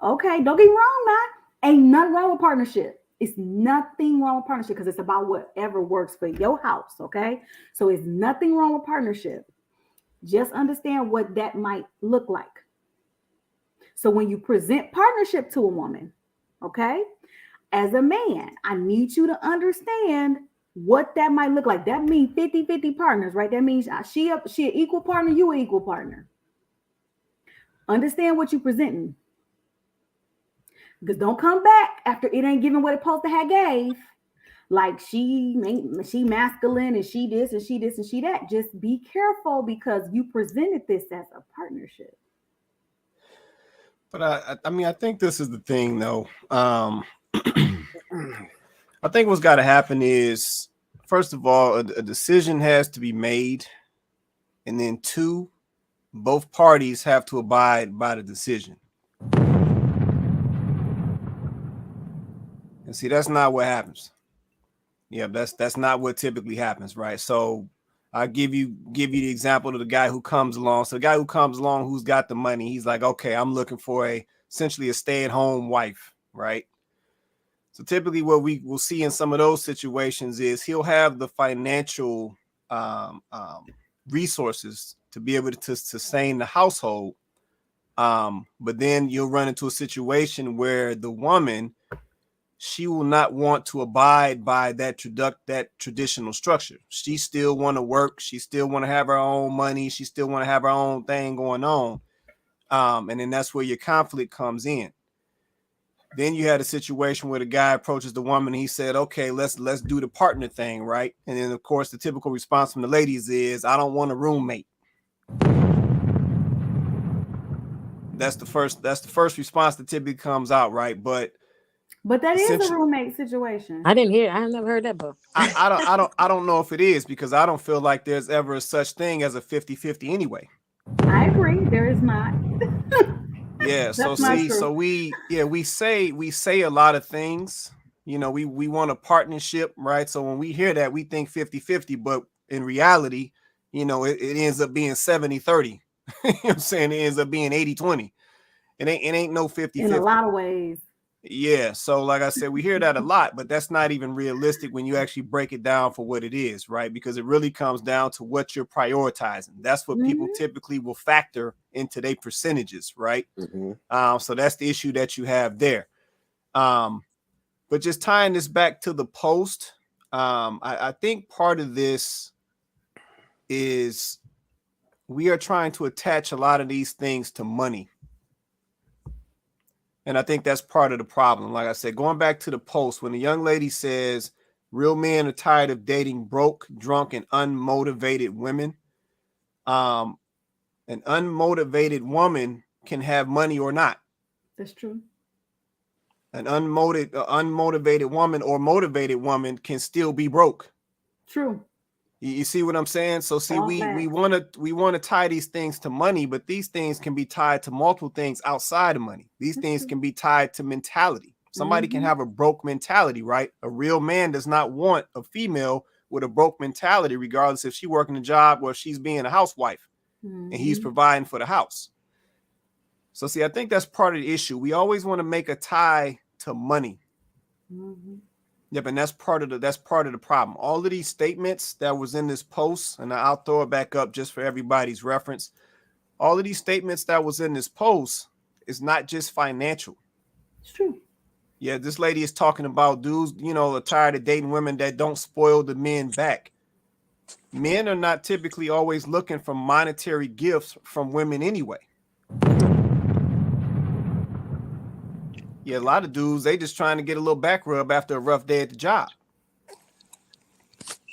okay, don't get me wrong, now. Ain't nothing wrong with partnership. It's nothing wrong with partnership because it's about whatever works for your house. Okay. So it's nothing wrong with partnership. Just understand what that might look like. So when you present partnership to a woman, okay, as a man, I need you to understand what that might look like. That means 50-50 partners, right? That means she an equal partner, you an equal partner. Understand what you're presenting. Because don't come back after it ain't giving what it supposed to have gave. Like she masculine and she this and she this and she that. Just be careful because you presented this as a partnership. But I think this is the thing though. I think what's got to happen is, first of all, a decision has to be made, and then two, both parties have to abide by the decision. And see, that's not what happens. Yeah, that's not what typically happens, right? So I'll give you the example of the guy who comes along. So the guy who comes along who's got the money, he's like, okay, I'm looking for essentially a stay-at-home wife, right? So typically what we will see in some of those situations is he'll have the financial resources to be able to sustain the household. But then you'll run into a situation where the woman, she will not want to abide by that traditional structure. She still want to work. She still want to have her own money. She still want to have her own thing going on. And then that's where your conflict comes in. Then you had a situation where the guy approaches the woman. And he said, okay, let's do the partner thing. Right. And then, of course, the typical response from the ladies is, I don't want a roommate. That's the first response that typically comes out. Right. But that is a roommate situation. I never heard that book. I don't know if it is, because I don't feel like there's ever such thing as a 50-50 anyway. I agree. There is not. Yeah. So we say a lot of things, you know, we want a partnership, right? So when we hear that, we think 50-50, but in reality, you know, it ends up being 70-30. You know what I'm saying? It ends up being 80-20. It ain't no 50-50. In a lot of ways. Yeah. So like I said, we hear that a lot, but that's not even realistic when you actually break it down for what it is, right? Because it really comes down to what you're prioritizing. That's what people typically will factor into their percentages, right? So that's the issue that you have there. But just tying this back to the post, I think part of this is we are trying to attach a lot of these things to money. And I think that's part of the problem. Like I said, going back to the post, when the young lady says real men are tired of dating broke, drunk, and unmotivated women, an unmotivated woman can have money or not. That's true. An unmotivated woman or motivated woman can still be broke. True. You see what I'm saying? So see, we want to tie these things to money, but these things can be tied to multiple things outside of money. These things can be tied to mentality. Somebody can have a broke mentality, right? A real man does not want a female with a broke mentality, regardless if she's working a job or if she's being a housewife and he's providing for the house. So see, I think that's part of the issue. We always want to make a tie to money. Yep, and that's part of the problem. All of these statements that was in this post, and I'll throw it back up just for everybody's reference. All of these statements that was in this post is not just financial. It's true. Yeah, this lady is talking about dudes, you know, are tired of dating women that don't spoil the men back. Men are not typically always looking for monetary gifts from women anyway. Yeah, a lot of dudes, they just trying to get a little back rub after a rough day at the job.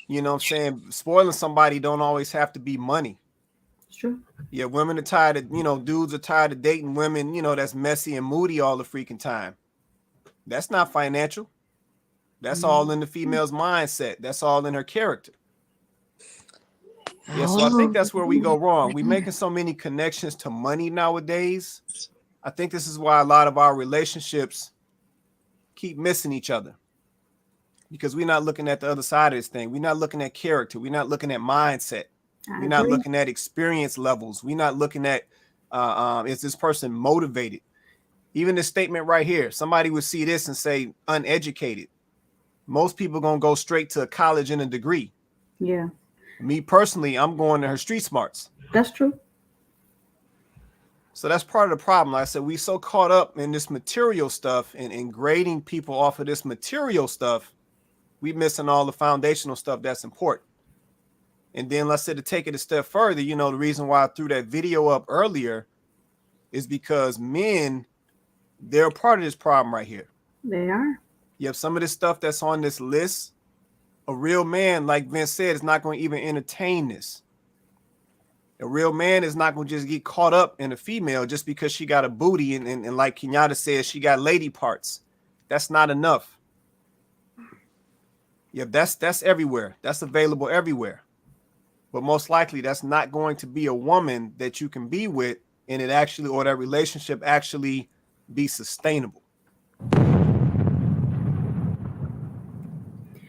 You know what I'm saying? Spoiling somebody don't always have to be money. It's true. Yeah, women are tired of, you know, dudes are tired of dating women, you know, that's messy and moody all the freaking time. That's not financial. That's all in the female's mindset. That's all in her character. Yeah, so I think that's where we go wrong. We're making so many connections to money nowadays. I think this is why a lot of our relationships keep missing each other, because we're not looking at the other side of this thing. We're not looking at character. We're not looking at mindset. We're not looking at experience levels. We're not looking at is this person motivated? Even this statement right here, somebody would see this and say uneducated. Most people going to go straight to college and a degree. Yeah. Me personally, I'm going to her street smarts. That's true. So that's part of the problem. Like I said, we so caught up in this material stuff and grading people off of this material stuff, we missing all the foundational stuff that's important. And then let's say, to take it a step further, you know, the reason why I threw that video up earlier is because men, they're a part of this problem right here. They are. Yep, some of this stuff that's on this list, a real man, like Vince said, is not going to even entertain this. A real man is not going to just get caught up in a female just because she got a booty and like Kenyatta says, she got lady parts. That's not enough. Yeah, that's everywhere. That's available everywhere. But most likely that's not going to be a woman that you can be with and it actually, or that relationship actually be sustainable.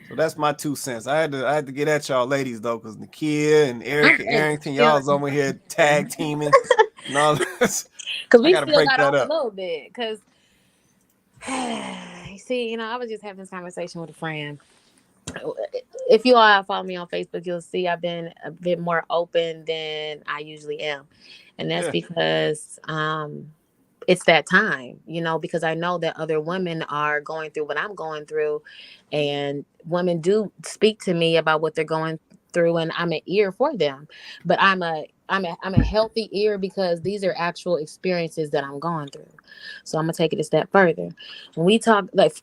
So that's my 2 cents. I had to get at y'all ladies though, because Nakia and Erica Arrington, y'all's over here tag teaming and all this. Because we still got off a little bit. Because see, you know, I was just having this conversation with a friend. if you all follow me on Facebook, you'll see I've been a bit more open than I usually am. And that's Yeah. because it's that time, because I know that other women are going through what I'm going through, and women do speak to me about what they're going through, and I'm an ear for them. But I'm a healthy ear because these are actual experiences that I'm going through. So I'm gonna take it a step further. When we talk, like,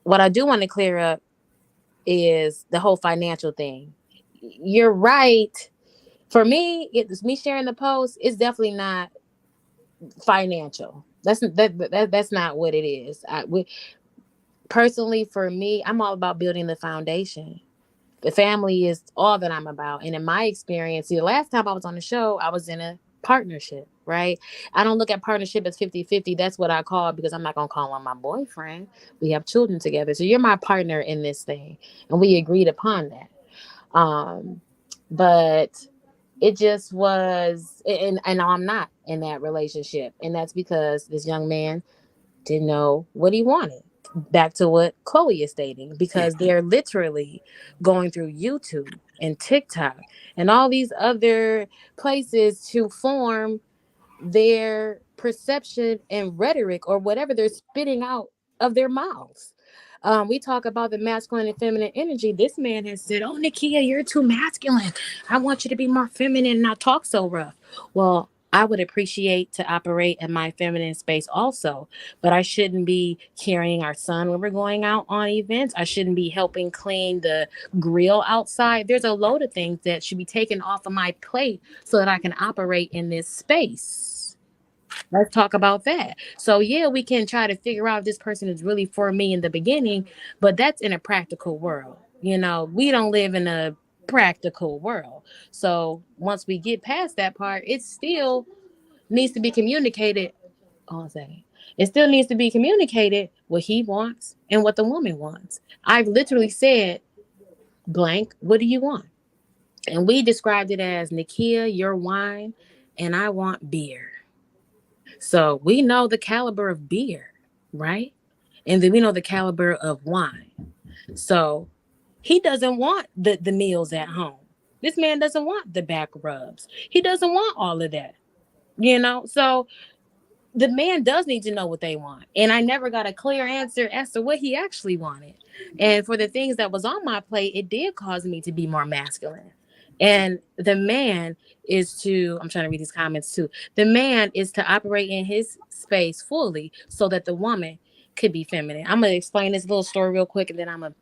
what I do want to clear up is the whole financial thing. You're right. For me, it's me sharing the post. It's definitely not financial. That's not what it is. Personally, for me, I'm all about building the foundation. The family is all that I'm about. And in my experience, the last time I was on the show, I was in a partnership, right? I don't look at partnership as 50-50. That's what I call it, because I'm not going to call him my boyfriend. We have children together. So you're my partner in this thing. And we agreed upon that. But it just was, and I'm not in that relationship. And that's because this young man didn't know what he wanted. Back to what Chloe is stating, because they're literally going through YouTube and TikTok and all these other places to form their perception and rhetoric, or whatever they're spitting out of their mouths. We talk about the masculine and feminine energy. This man has said, "Oh, Nakia, you're too masculine. I want you to be more feminine and not talk so rough." Well, I would appreciate to operate in my feminine space also, but I shouldn't be carrying our son when we're going out on events. I shouldn't be helping clean the grill outside. There's a load of things that should be taken off of my plate so that I can operate in this space. Let's talk about that. So yeah, we can try to figure out if this person is really for me in the beginning, but that's in a practical world. We don't live in a practical world. So once we get past that part, it still needs to be communicated. Hold on a second. It still needs to be communicated what he wants and what the woman wants. I've literally said, blank, what do you want? And we described it as, Nakia, your wine, and I want beer. So we know the caliber of beer, right? And then we know the caliber of wine. So he doesn't want the meals at home. This man doesn't want the back rubs. He doesn't want all of that, So the man does need to know what they want. And I never got a clear answer as to what he actually wanted. And for the things that was on my plate, it did cause me to be more masculine. And the man I'm trying to read these comments too. The man is to operate in his space fully so that the woman could be feminine. I'm going to explain this little story real quick, and then I'm going to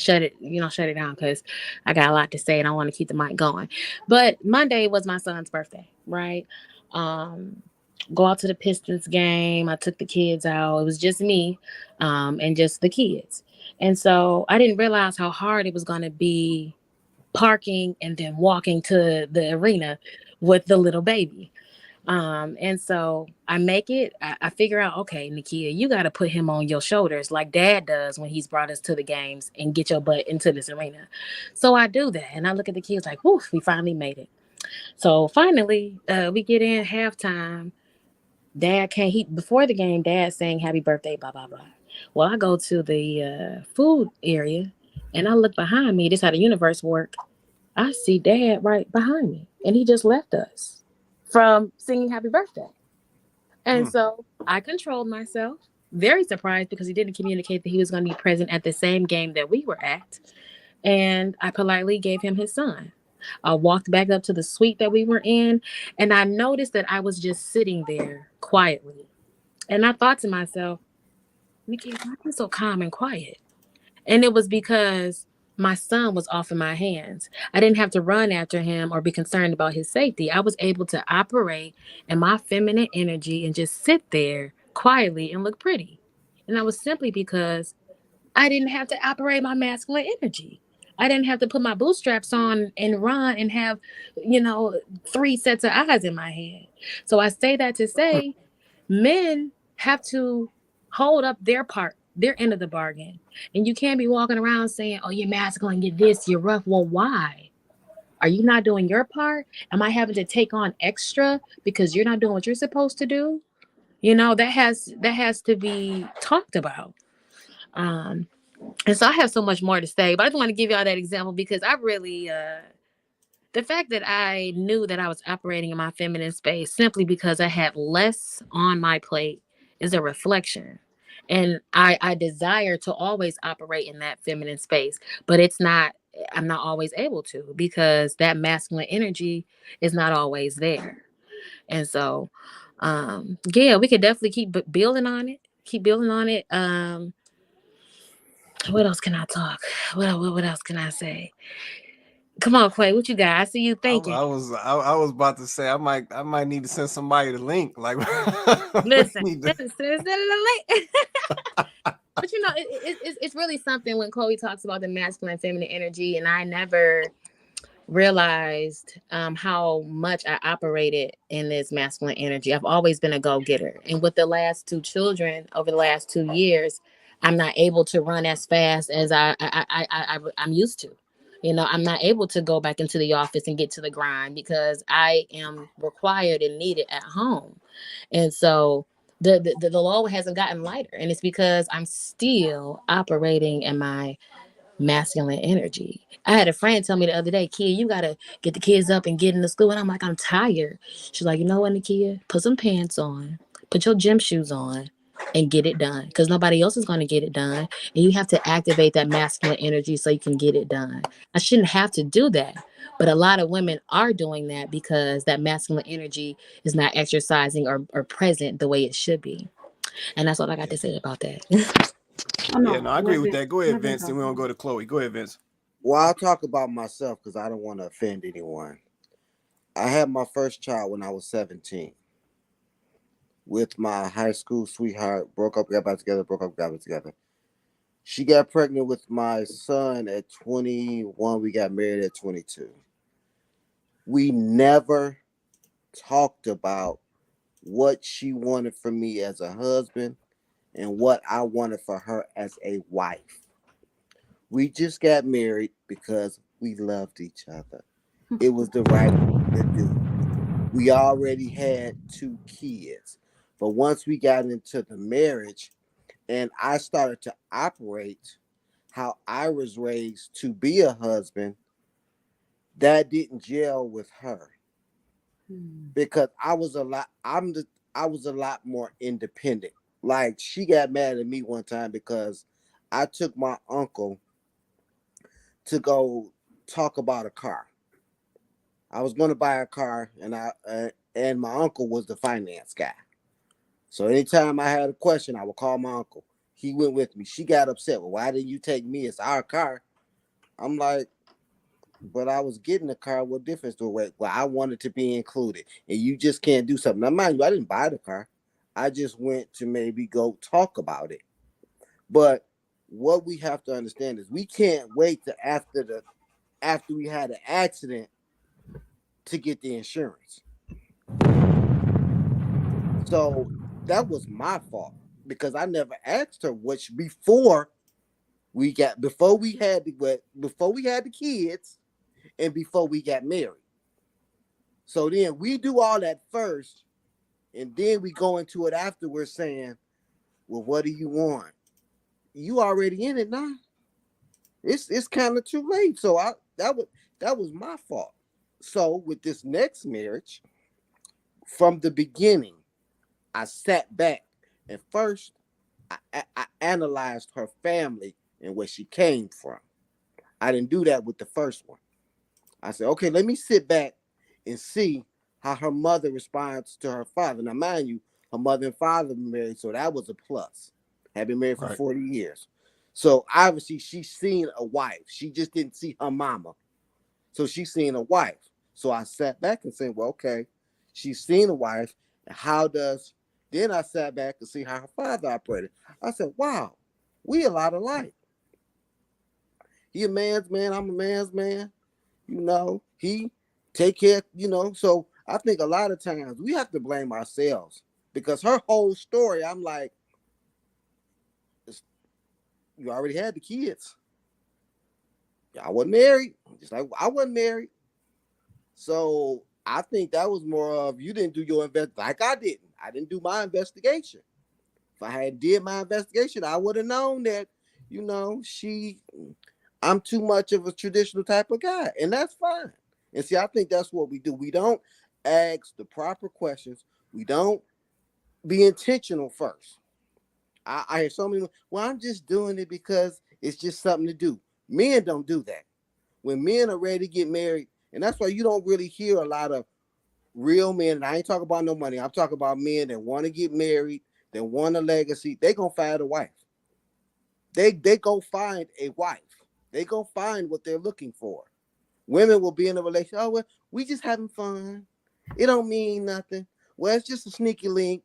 shut it down because I got a lot to say and I want to keep the mic going. But Monday was my son's birthday, right? Go out to the Pistons game. I took the kids out. It was just me and just the kids. And so I didn't realize how hard it was going to be parking and then walking to the arena with the little baby. And so I make it, I figure out, okay, Nakia, you got to put him on your shoulders like dad does when he's brought us to the games and get your butt into this arena. So I do that. And I look at the kids like, woof, we finally made it. So finally, we get in halftime. Dad can't, before the game, Dad saying happy birthday, blah, blah, blah. Well, I go to the food area and I look behind me. This is how the universe works. I see Dad right behind me, and he just left us from singing happy birthday. And so I controlled myself, very surprised because he didn't communicate that he was going to be present at the same game that we were at. And I politely gave him his son. I walked back up to the suite that we were in, and I noticed that I was just sitting there quietly. And I thought to myself, Nikki, why are you so calm and quiet? And it was because my son was off in my hands. I didn't have to run after him or be concerned about his safety. I was able to operate in my feminine energy and just sit there quietly and look pretty. And that was simply because I didn't have to operate my masculine energy. I didn't have to put my bootstraps on and run and have, 3 sets of eyes in my head. So I say that to say men have to hold up their part, their end of the bargain. And you can't be walking around saying, oh, you're masculine, you're this, you're rough. Well, why? Are you not doing your part? Am I having to take on extra because you're not doing what you're supposed to do? That has to be talked about. And so I have so much more to say, but I just want to give y'all that example because I really, the fact that I knew that I was operating in my feminine space simply because I had less on my plate is a reflection. And I desire to always operate in that feminine space, but I'm not always able to because that masculine energy is not always there. And so, yeah, we could definitely keep building on it, keep building on it. What else can I talk? What else can I say? Come on, Quay, what you got? I see you thinking. I was about to say I might need to send somebody the link. Like, Listen, need to- send it the link. But you know, it's really something when Chloe talks about the masculine and feminine energy, and I never realized how much I operated in this masculine energy. I've always been a go-getter. And with the last two children over the last 2 years, I'm not able to run as fast as I'm used to. You know, I'm not able to go back into the office and get to the grind because I am required and needed at home. And so the load hasn't gotten lighter. And it's because I'm still operating in my masculine energy. I had a friend tell me the other day, Kia, you gotta get the kids up and get into school. And I'm like, I'm tired. She's like, you know what, Nakia? Put some pants on, put your gym shoes on, and get it done. Because nobody else is gonna get it done. And you have to activate that masculine energy so you can get it done. I shouldn't have to do that. But a lot of women are doing that because that masculine energy is not exercising or present the way it should be. And that's all I got to say about that. Oh yeah, no, no, I agree with that. Go ahead, love it, Vince, and we're gonna go to Chloe. Go ahead, Vince. Well, I'll talk about myself because I don't want to offend anyone. I had my first child when I was 17 with my high school sweetheart. Broke up, got back together, broke up, got back together. She got pregnant with my son at 21. We got married at 22. We never talked about what she wanted from me as a husband and what I wanted for her as a wife. We just got married because we loved each other. It was the right thing to do. We already had 2 kids. But once we got into the marriage and I started to operate how I was raised to be a husband, that didn't gel with her because I was a lot more independent. Like she got mad at me one time because I took my uncle to go talk about a car. I was going to buy a car, and my uncle was the finance guy. So anytime I had a question, I would call my uncle. He went with me. She got upset. Well, why didn't you take me? It's our car. I'm like, but I was getting the car. What difference do it make? Well, I wanted to be included, and you just can't do something. Now, mind you, I didn't buy the car. I just went to maybe go talk about it. But what we have to understand is we can't wait to after we had an accident to get the insurance. So that was my fault because I never asked her before we had the kids and before we got married. So then we do all that first, and then we go into it afterwards saying, "Well, what do you want? You already in it now. It's kind of too late." So that was my fault. So with this next marriage, from the beginning, I sat back and first I analyzed her family and where she came from. I didn't do that with the first one. I said, okay, let me sit back and see how her mother responds to her father. Now, mind you, her mother and father were married, so that was a plus. Had been married for 40 years. So obviously she's seen a wife. She just didn't see her mama. So she's seen a wife. So I sat back and said, well, okay, she's seen a wife. And then I sat back and see how her father operated. I said, wow, we a lot alike. He a man's man, I'm a man's man. He take care, So I think a lot of times we have to blame ourselves because her whole story, I'm like, you already had the kids. I wasn't married, just like I wasn't married. So I think that was more of you didn't do your like I didn't. I didn't do my investigation. If I had did my investigation, I would have known that I'm too much of a traditional type of guy, and that's fine. And see, I think that's what we do. We don't ask the proper questions. We don't be intentional first. I hear so many, well, I'm just doing it because it's just something to do. Men don't do that. When men are ready to get married, and that's why you don't really hear a lot of real men, and I ain't talking about no money. I'm talking about men that want to get married, that want a legacy. They gonna find a wife. They go find a wife. They go find what they're looking for. Women will be in a relationship. Oh, well, we just having fun. It don't mean nothing. Well, it's just a sneaky link.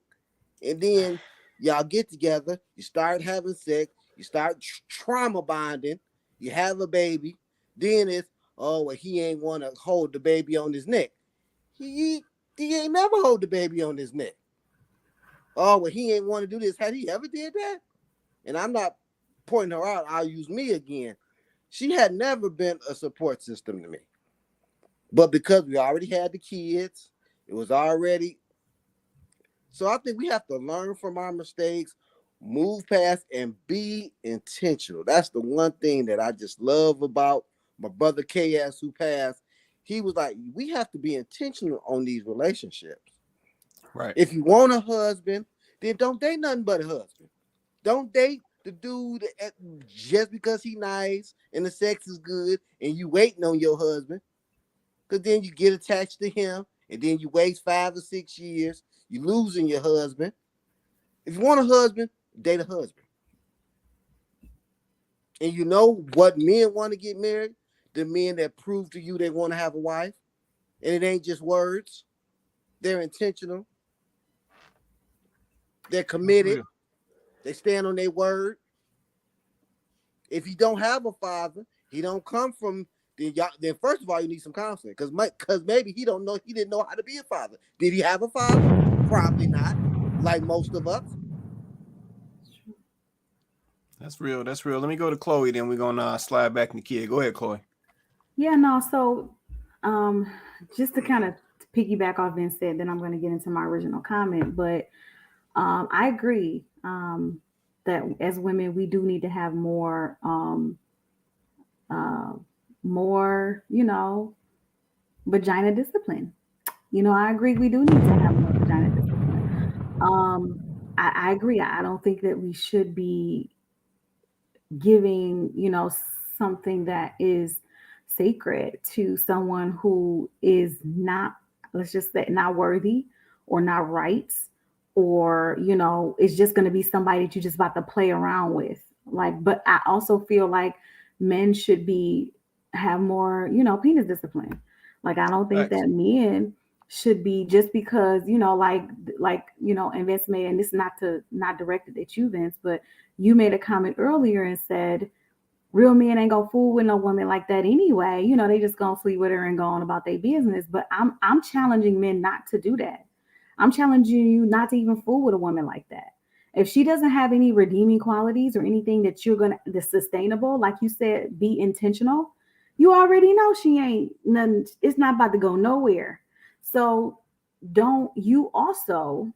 And then y'all get together. You start having sex. You start trauma bonding. You have a baby. Then it's, oh, well, he ain't want to hold the baby on his neck. He ain't never hold the baby on his neck. Oh, well, he ain't want to do this. Had he ever did that? And I'm not pointing her out. I'll use me again. She had never been a support system to me. But because we already had the kids, it was already. So I think we have to learn from our mistakes, move past, and be intentional. That's the one thing that I just love about my brother KS who passed. He was like, we have to be intentional on these relationships. Right. If you want a husband, then don't date nothing but a husband. Don't date the dude just because he nice and the sex is good and you waiting on your husband. Because then you get attached to him and then you waste 5 or 6 years. You losing your husband. If you want a husband, date a husband. And you know what men want to get married? The men that prove to you they want to have a wife. And it ain't just words. They're intentional. They're committed. They stand on their word. If he don't have a father, he don't come from, then first of all, you need some counseling. Because maybe he didn't know how to be a father. Did he have a father? Probably not, like most of us. That's real. That's real. Let me go to Chloe, then we're gonna slide back in the kid. Go ahead, Chloe. Yeah, no. So, just to kind of piggyback off being said, then I'm going to get into my original comment. But I agree that as women, we do need to have more, vagina discipline. I agree. We do need to have more vagina discipline. I agree. I don't think that we should be giving, something that is sacred to someone who is not, let's just say, not worthy or not right, or, it's just going to be somebody that you're just about to play around with. Like, but I also feel like men should have more, penis discipline. Like, I don't think Thanks. that men should be, just because, and Vince made, and this is not directed at you, Vince, but you made a comment earlier and said real men ain't gonna fool with no woman like that anyway. They just gonna sleep with her and go on about their business. But I'm challenging men not to do that. I'm challenging you not to even fool with a woman like that. If she doesn't have any redeeming qualities or anything that's sustainable, like you said, be intentional. You already know she ain't nothing. It's not about to go nowhere. So don't you also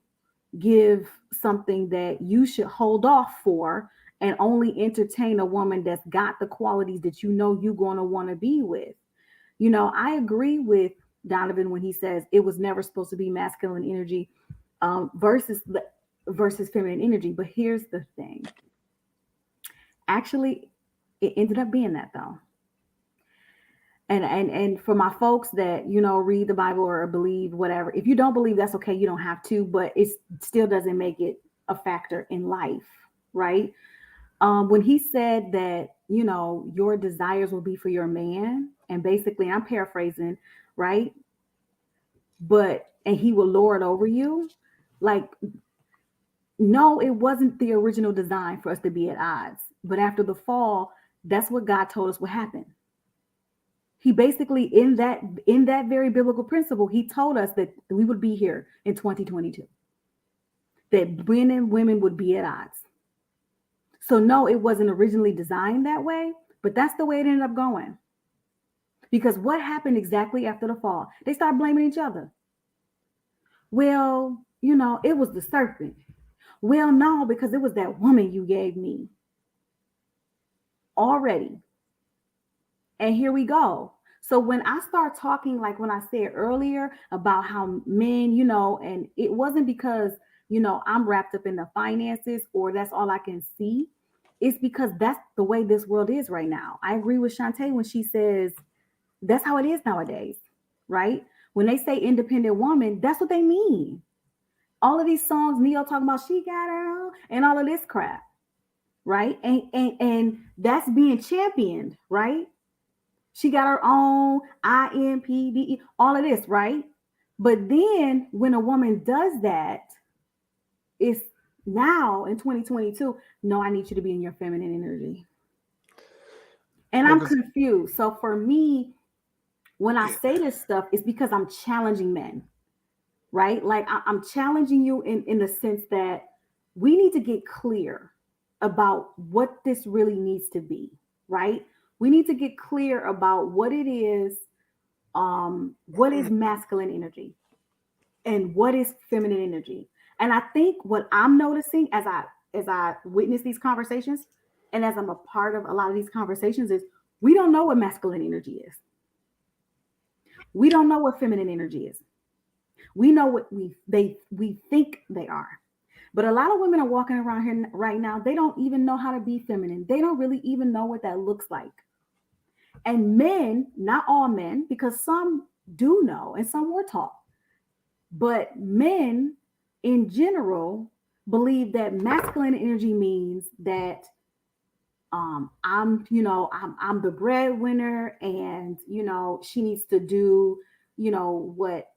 give something that you should hold off for and only entertain a woman that's got the qualities that you're going to want to be with. I agree with Donovan when he says it was never supposed to be masculine energy versus feminine energy. But here's the thing. Actually, it ended up being that, though. And for my folks that, read the Bible or believe whatever, if you don't believe, that's okay. You don't have to, but it still doesn't make it a factor in life, right? When he said that, your desires will be for your man, and basically I'm paraphrasing, right? And he will lord over you. Like, no, it wasn't the original design for us to be at odds. But after the fall, that's what God told us would happen. He basically, in that very biblical principle, he told us that we would be here in 2022, that men and women would be at odds. So no, it wasn't originally designed that way, but that's the way it ended up going. Because what happened exactly after the fall? They started blaming each other. Well, it was the serpent. Well, no, because it was that woman you gave me. already. And here we go. So when I start talking, like when I said earlier about how men, and it wasn't because, I'm wrapped up in the finances or that's all I can see. It's because that's the way this world is right now. I agree with Shantae when she says that's how it is nowadays, right? When they say independent woman, that's what they mean. All of these songs, Neo talking about she got her own and all of this crap, right? And that's being championed, right? She got her own IMPDE, all of this, right? But then when a woman does that, it's now in 2022, no, I need you to be in your feminine energy. And I'm confused. So for me, when I say this stuff, it's because I'm challenging men, right? Like I'm challenging you in the sense that we need to get clear about what this really needs to be, right? We need to get clear about what it is, what is masculine energy and what is feminine energy. And I think what I'm noticing as I witness these conversations and as I'm a part of a lot of these conversations is we don't know what masculine energy is. We don't know what feminine energy is. We know what we think they are. But a lot of women are walking around here right now. They don't even know how to be feminine. They don't really even know what that looks like. And men, not all men, because some do know and some were taught, but men in general believe that masculine energy means that I'm the breadwinner and she needs to do what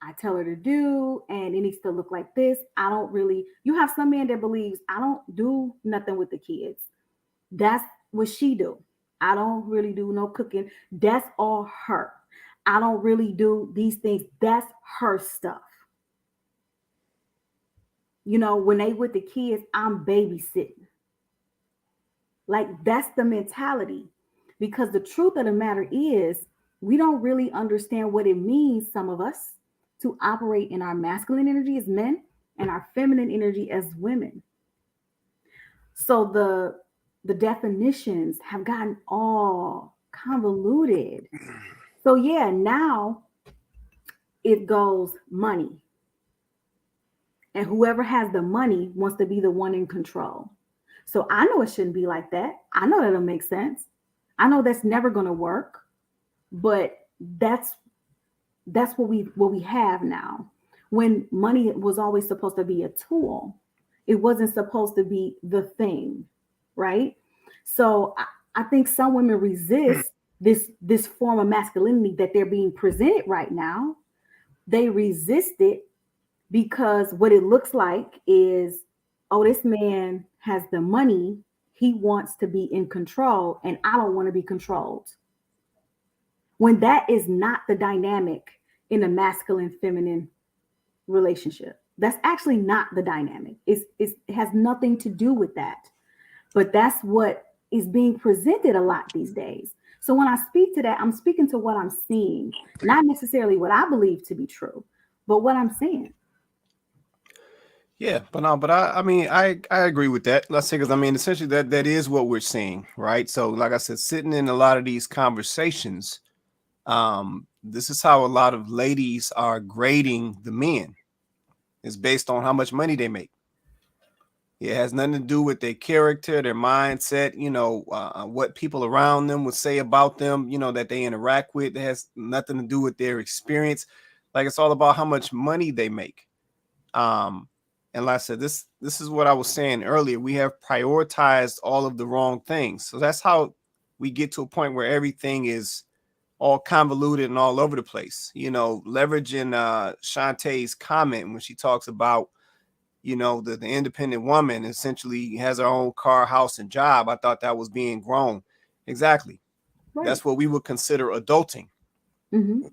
I tell her to do and it needs to look like this. You have some man that believes I don't do nothing with the kids. That's what she do. I don't really do no cooking. That's all her. I don't really do these things. That's her stuff. When they with the kids, I'm babysitting. Like that's the mentality. Because the truth of the matter is, we don't really understand what it means, some of us, to operate in our masculine energy as men and our feminine energy as women. So the definitions have gotten all convoluted. So yeah, now it goes money. And whoever has the money wants to be the one in control. So I know it shouldn't be like that. I know that don't make sense. I know that's never going to work, but that's what we have now. When money was always supposed to be a tool, it wasn't supposed to be the thing, right? So I think some women resist this form of masculinity that they're being presented right now. They resist it because what it looks like is, oh, this man has the money. He wants to be in control, and I don't want to be controlled. When that is not the dynamic in a masculine feminine relationship. That's actually not the dynamic. It has nothing to do with that. But that's what is being presented a lot these days. So when I speak to that, I'm speaking to what I'm seeing, not necessarily what I believe to be true, but what I'm seeing. Yeah, but I agree with that. Let's say, because essentially that is what we're seeing, right? So like I said, sitting in a lot of these conversations, this is how a lot of ladies are grading the men. It's based on how much money they make. It has nothing to do with their character, their mindset, what people around them would say about them, that they interact with. It has nothing to do with their experience. Like it's all about how much money they make. And like I said, this is what I was saying earlier. We have prioritized all of the wrong things. So that's how we get to a point where everything is all convoluted and all over the place. Leveraging Shantae's comment when she talks about, the independent woman essentially has her own car, house, and job. I thought that was being grown. Exactly. Right. That's what we would consider adulting. Mm-hmm.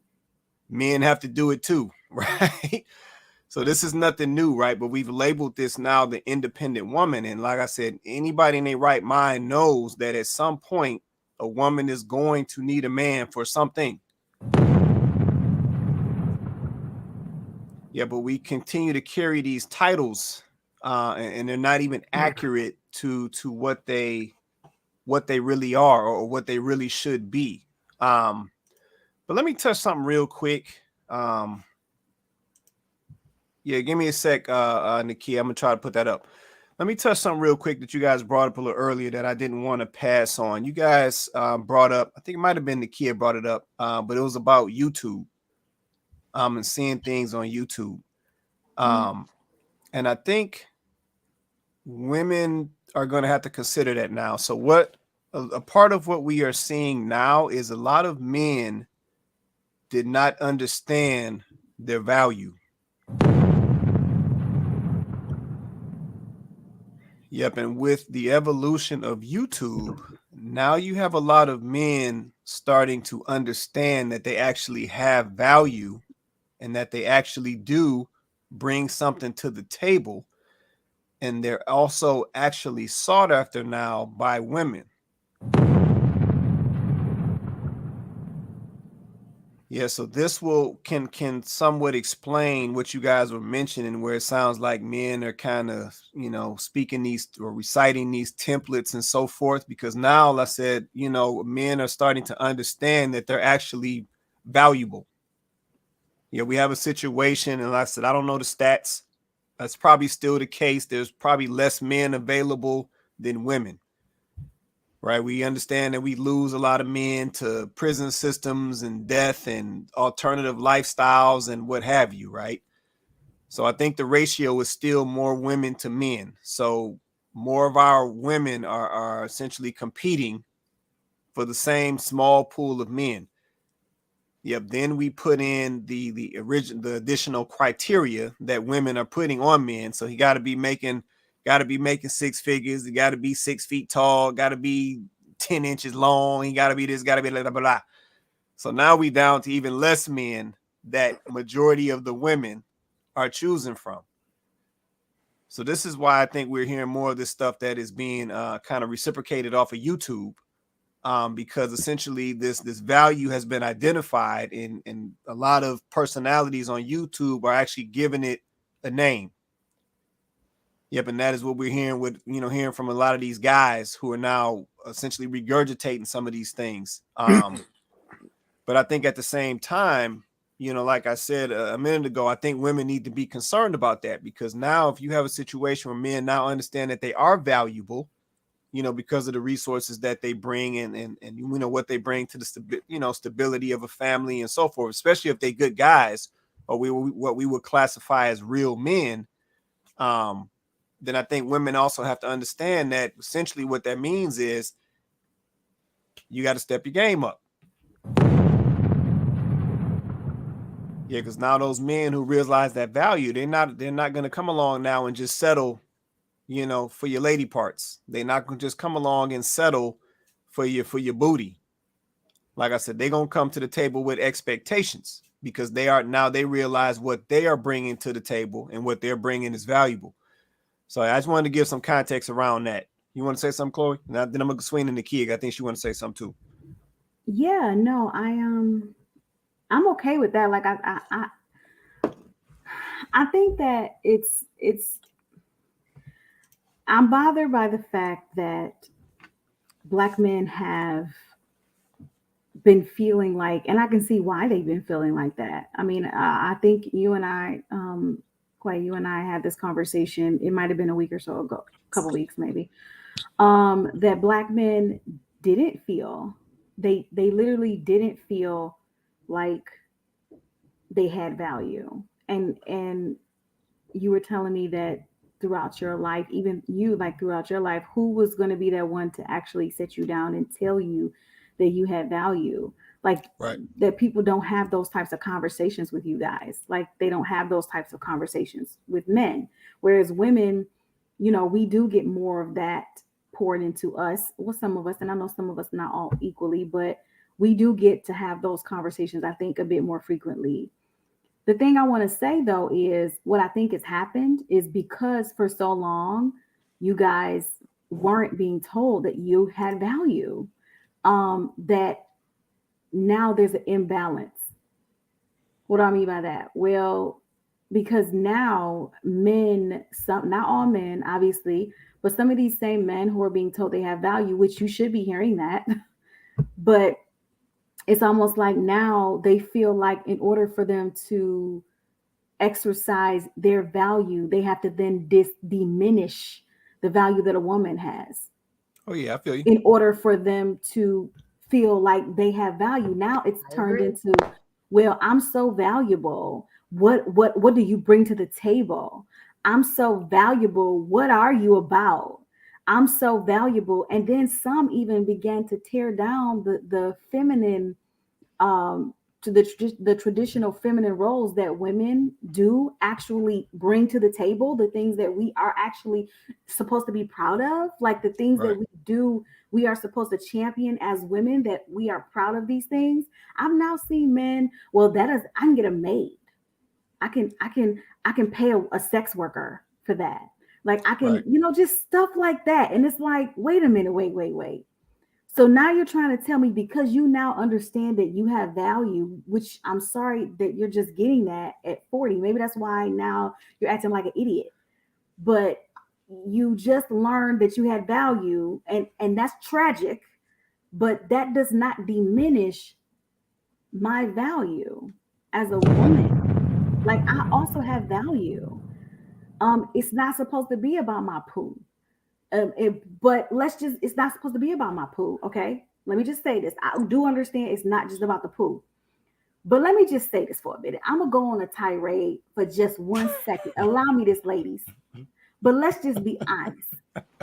Men have to do it too, right? So this is nothing new, right? But we've labeled this now the independent woman. And like I said, anybody in their right mind knows that at some point, a woman is going to need a man for something. Yeah, but we continue to carry these titles and they're not even accurate to what they what they really are or what they really should be. But let me touch something real quick. Yeah, give me a sec, Nakia. I'm gonna try to put that up. Let me touch something real quick that you guys brought up a little earlier that I didn't want to pass on. You guys brought up, I think it might have been Nakia brought it up, but it was about YouTube and seeing things on YouTube. And I think women are going to have to consider that now. So what a part of what we are seeing now is a lot of men did not understand their value. Yep, and with the evolution of YouTube, now you have a lot of men starting to understand that they actually have value and that they actually do bring something to the table. And they're also actually sought after now by women. Yeah, so this can somewhat explain what you guys were mentioning, where it sounds like men are kind of, speaking these or reciting these templates and so forth, because now, like I said, men are starting to understand that they're actually valuable. Yeah, we have a situation, and like I said, I don't know the stats. That's probably still the case. There's probably less men available than women. Right. We understand that we lose a lot of men to prison systems and death and alternative lifestyles and what have you. Right. So I think the ratio is still more women to men. So more of our women are essentially competing for the same small pool of men. Yep. Then we put in the additional criteria that women are putting on men. So he got to be making 6 figures. He got to be 6 feet tall, got to be 10 inches long. He got to be this, got to be blah, blah, blah. So now we down to even less men that majority of the women are choosing from. So this is why I think we're hearing more of this stuff that is being kind of reciprocated off of YouTube, because essentially this value has been identified, and a lot of personalities on YouTube are actually giving it a name. Yep, and that is what we're hearing from a lot of these guys who are now essentially regurgitating some of these things. But I think at the same time, like I said a minute ago, I think women need to be concerned about that, because now if you have a situation where men now understand that they are valuable, because of the resources that they bring and what they bring to the stability of a family and so forth, especially if they good guys or what we would classify as real men. Then I think women also have to understand that essentially what that means is you got to step your game up. Yeah, because now those men who realize that value, they're not going to come along now and just settle, for your lady parts. They're not going to just come along and settle for your booty. Like I said, they're going to come to the table with expectations, because they realize what they are bringing to the table, and what they're bringing is valuable. So I just wanted to give some context around that. You want to say something, Chloe? Now, then I'm going to swing in the key. I think she want to say something too. Yeah, no, I'm okay with that. Like I think that it's I'm bothered by the fact that Black men have been feeling like, and I can see why they've been feeling like that. I mean, I think you and I, Quay, you and I had this conversation. It might have been a week or so ago, a couple weeks maybe, that Black men didn't feel, they literally didn't feel like they had value. And you were telling me that throughout your life, even you, like throughout your life, who was going to be that one to actually sit you down and tell you that you had value? Like, right. That people don't have those types of conversations with you guys. Like, they don't have those types of conversations with men. Whereas women, we do get more of that poured into us. Well, some of us, and I know some of us not all equally, but we do get to have those conversations, I think, a bit more frequently. The thing I want to say though is what I think has happened is because for so long you guys weren't being told that you had value, that now there's an imbalance. What do I mean by that? Well, because now men, not all men, obviously, But some of these same men who are being told they have value, which you should be hearing that, but it's almost like now they feel like in order for them to exercise their value, they have to then diminish the value that a woman has Oh yeah, I feel you. in order for them to feel like they have value. Now it's I turned agree. into, well, I'm so valuable. What do you bring to the table? I'm so valuable. What are you about? I'm so valuable. And then some even began to tear down the feminine, to the traditional feminine roles that women do actually bring to the table, the things that we are actually supposed to be proud of, like the things that Right. we do, we are supposed to champion as women, that we are proud of these things. I've now seen men, well, that is, I can get a maid. I can pay a sex worker for that. Like I can, Right. just stuff like that. And it's like, wait a minute, wait. So now you're trying to tell me, because you now understand that you have value, which I'm sorry that you're just getting that at 40. Maybe that's why now you're acting like an idiot. But you just learned that you had value, and that's tragic, but that does not diminish my value as a woman. Like I also have value. It's not supposed to be about my poo. But it's not supposed to be about my poo. Okay, let me just say this. I do understand it's not just about the poo, but let me just say this for a minute. I'm gonna go on a tirade for just 1 second. Allow me this, ladies. But let's just be honest.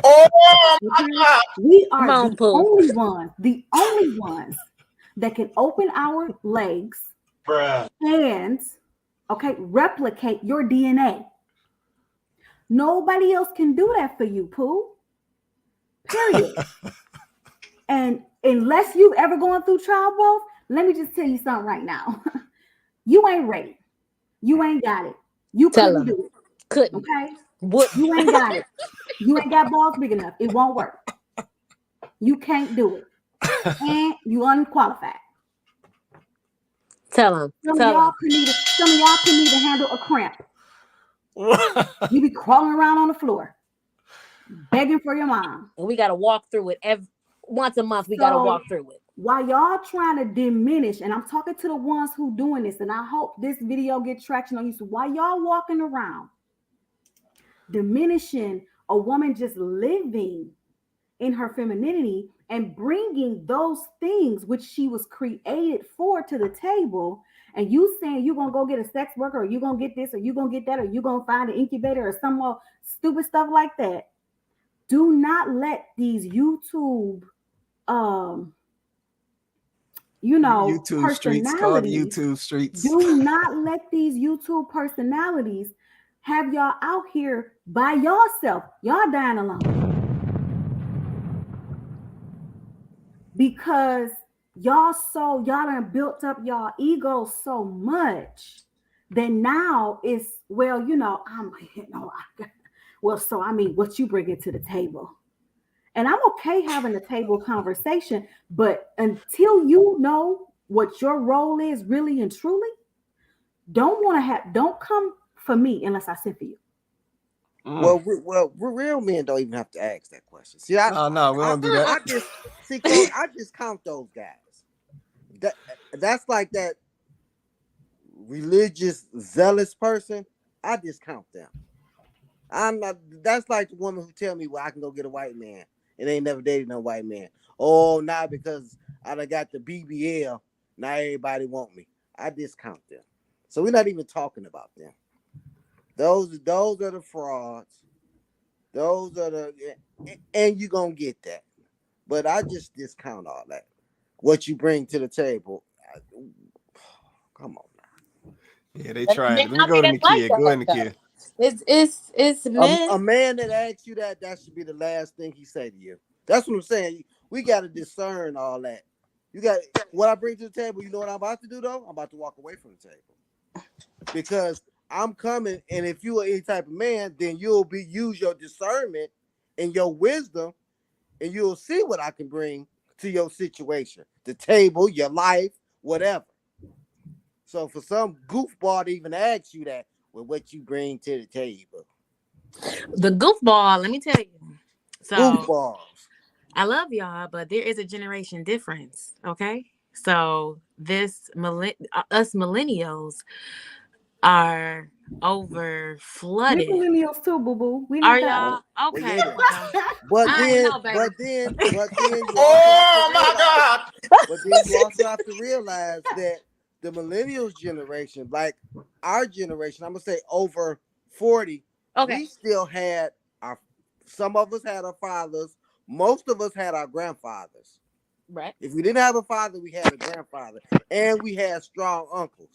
Oh, Okay? We Come are on, Pooh. the only ones that can open our legs bruh. and, okay, replicate your DNA. Nobody else can do that for you, Pooh. Period. And unless you've ever gone through childbirth, let me just tell you something right now. You ain't ready. You ain't got it. You Tell couldn't them. do it. Couldn't. Okay? Wouldn't. You ain't got it. You ain't got balls big enough. It won't work. You can't do it. And you unqualified. Tell them. Some of Tell y'all them. couldn't even handle a cramp. You be crawling around on the floor, begging for your mom. And we got to walk through it once a month. We got to So walk through it. while y'all trying to diminish, and I'm talking to the ones who doing this, and I hope this video gets traction on you. So while y'all walking around diminishing a woman just living in her femininity and bringing those things which she was created for to the table, and you saying you're gonna go get a sex worker, or you're gonna get this, or you're gonna get that, or you're gonna find an incubator, or some more stupid stuff like that, do not let these YouTube YouTube streets, called personalities, YouTube streets. do not let these YouTube personalities have y'all out here by yourself. Y'all dying alone. Because y'all done built up y'all ego so much that now it's, well, so I mean, what you bring it to the table. And I'm okay having a table conversation, but until you know what your role is really and truly, don't come for me unless I send for you. Well, real men don't even have to ask that question. See, No, we don't do that. I just count those guys. That's like that religious, zealous person. I discount them. I'm not. That's like the woman who tell me, "Well, I can go get a white man and ain't never dated no white man." Oh, now because I done got the BBL, now everybody want me. I discount them. So we're not even talking about them. Those are the frauds. Those are and you gonna get that. But I just discount all that. What you bring to the table. Come on now. Yeah, they tried it. Let me go to Nakia. Go ahead, Nakia. It's men. A man that asks you that should be the last thing he say to you. That's what I'm saying. We got to discern all that. You got what I bring to the table. You know what I'm about to do though? I'm about to walk away from the table because I'm coming. And if you are any type of man, then you'll use your discernment and your wisdom, and you'll see what I can bring to your situation, the table, your life, whatever. So for some goofball to even ask you that, well, what you bring to the table? The goofball, let me tell you. So Goofballs. I love y'all, but there is a generation difference. Okay. So us millennials are over We flooded. millennials too, boo boo. We Are not that y'all old. We okay? get it. Well, But I don't then, know, baby. but then you also have to Oh my realize. God. But then you also have to realize that the millennials generation, like our generation, I'm gonna say over 40, Okay, we still had our. Some of us had our fathers. Most of us had our grandfathers. right. If we didn't have a father, we had a grandfather, and we had strong uncles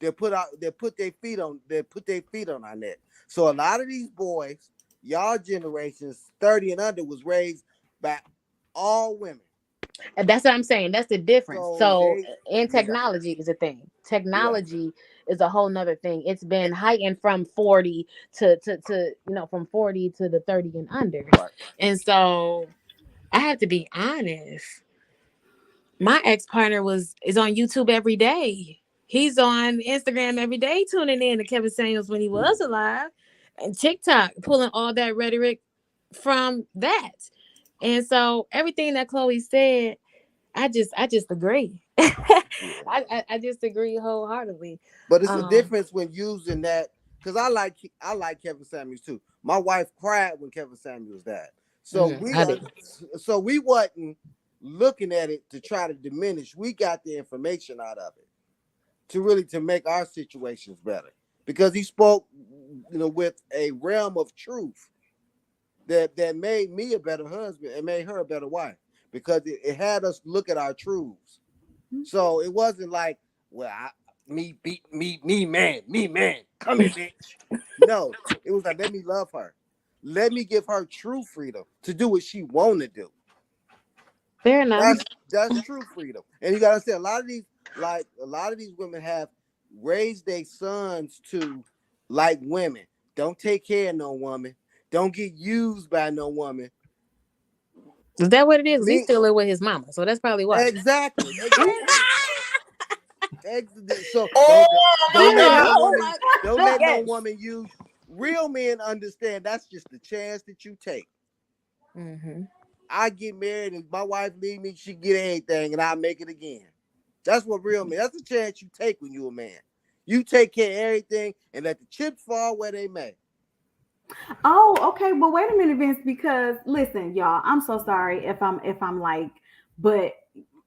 that put their feet on our neck. So a lot of these boys, y'all generations 30 and under, was raised by all women. And that's what I'm saying. That's the difference. So So, they, and yeah, technology is a thing. yeah. Technology is a whole nother thing. It's been heightened from 40 to from 40 to the 30 and under. Right. And so I have to be honest. My ex-partner is on YouTube every day. He's on Instagram every day tuning in to Kevin Samuels when he was alive, and TikTok pulling all that rhetoric from that. And so everything that Chloe said, I just agree. Yeah. I just agree wholeheartedly. But it's a Um, difference when using that, because I like Kevin Samuels too. My wife cried when Kevin Samuels died. So I did. we wasn't looking at it to try to diminish. We got the information out of it to make our situations better. Because he spoke, with a realm of truth that made me a better husband and made her a better wife. Because it had us look at our truths. So it wasn't like, well, me man, come here, bitch. No, it was like, let me love her. Let me give her true freedom to do what she want to do. Fair enough. That's true freedom. And you gotta say, a lot of these women have raised their sons to like women. Don't take care of no woman. Don't get used by no woman. Is that what it is? He Me, still live with his mama, so that's probably why. exactly. So Oh don't my let God. no Oh woman my don't let no yes. woman use. Real men understand that's just the chance that you take. Mm-hmm. I get married and my wife leave me, she get everything and I make it again. That's what real men. That's the chance you take when you a man. You take care of everything and let the chips fall where they may. Oh, okay. But wait a minute, Vince, because listen, y'all, I'm so sorry if I'm like, but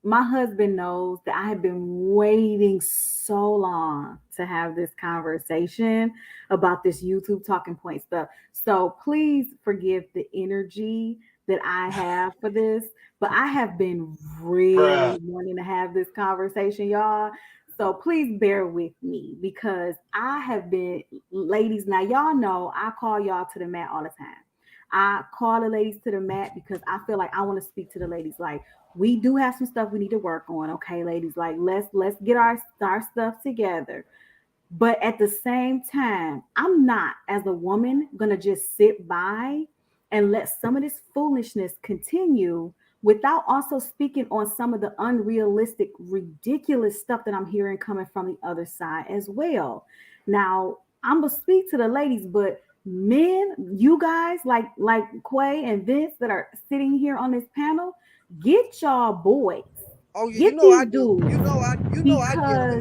my husband knows that I have been waiting so long to have this conversation about this YouTube talking point stuff. So please forgive the energy that I have for this, but I have been Bruh. really wanting to have this conversation, y'all. So please bear with me because I have been, ladies, now y'all know I call y'all to the mat all the time. I call the ladies to the mat because I feel like I want to speak to the ladies. Like we do have some stuff we need to work on, okay, ladies. Like let's get our stuff together. But at the same time, I'm not, as a woman, going to just sit by and let some of this foolishness continue without also speaking on some of the unrealistic, ridiculous stuff that I'm hearing coming from the other side as well. Now, I'm going to speak to the ladies, but men, you guys like Quay and Vince that are sitting here on this panel, get y'all boys. Oh yeah, Get these I do. dudes I get them, and because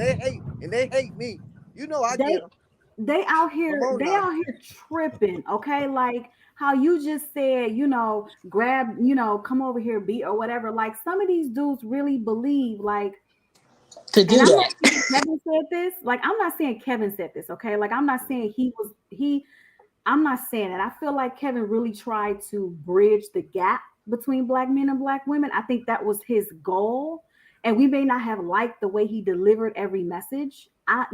they hate me. I get they them. they out Come here on they now. out here tripping, okay, like how you just said, grab, come over here, beat or whatever. Like some of these dudes really believe, like, To and do I'm that. not saying Kevin said this, like I'm not saying Kevin said this, okay, like I'm not saying I'm not saying that. I feel like Kevin really tried to bridge the gap between black men and black women. I think that was his goal. And we may not have liked the way he delivered every message. I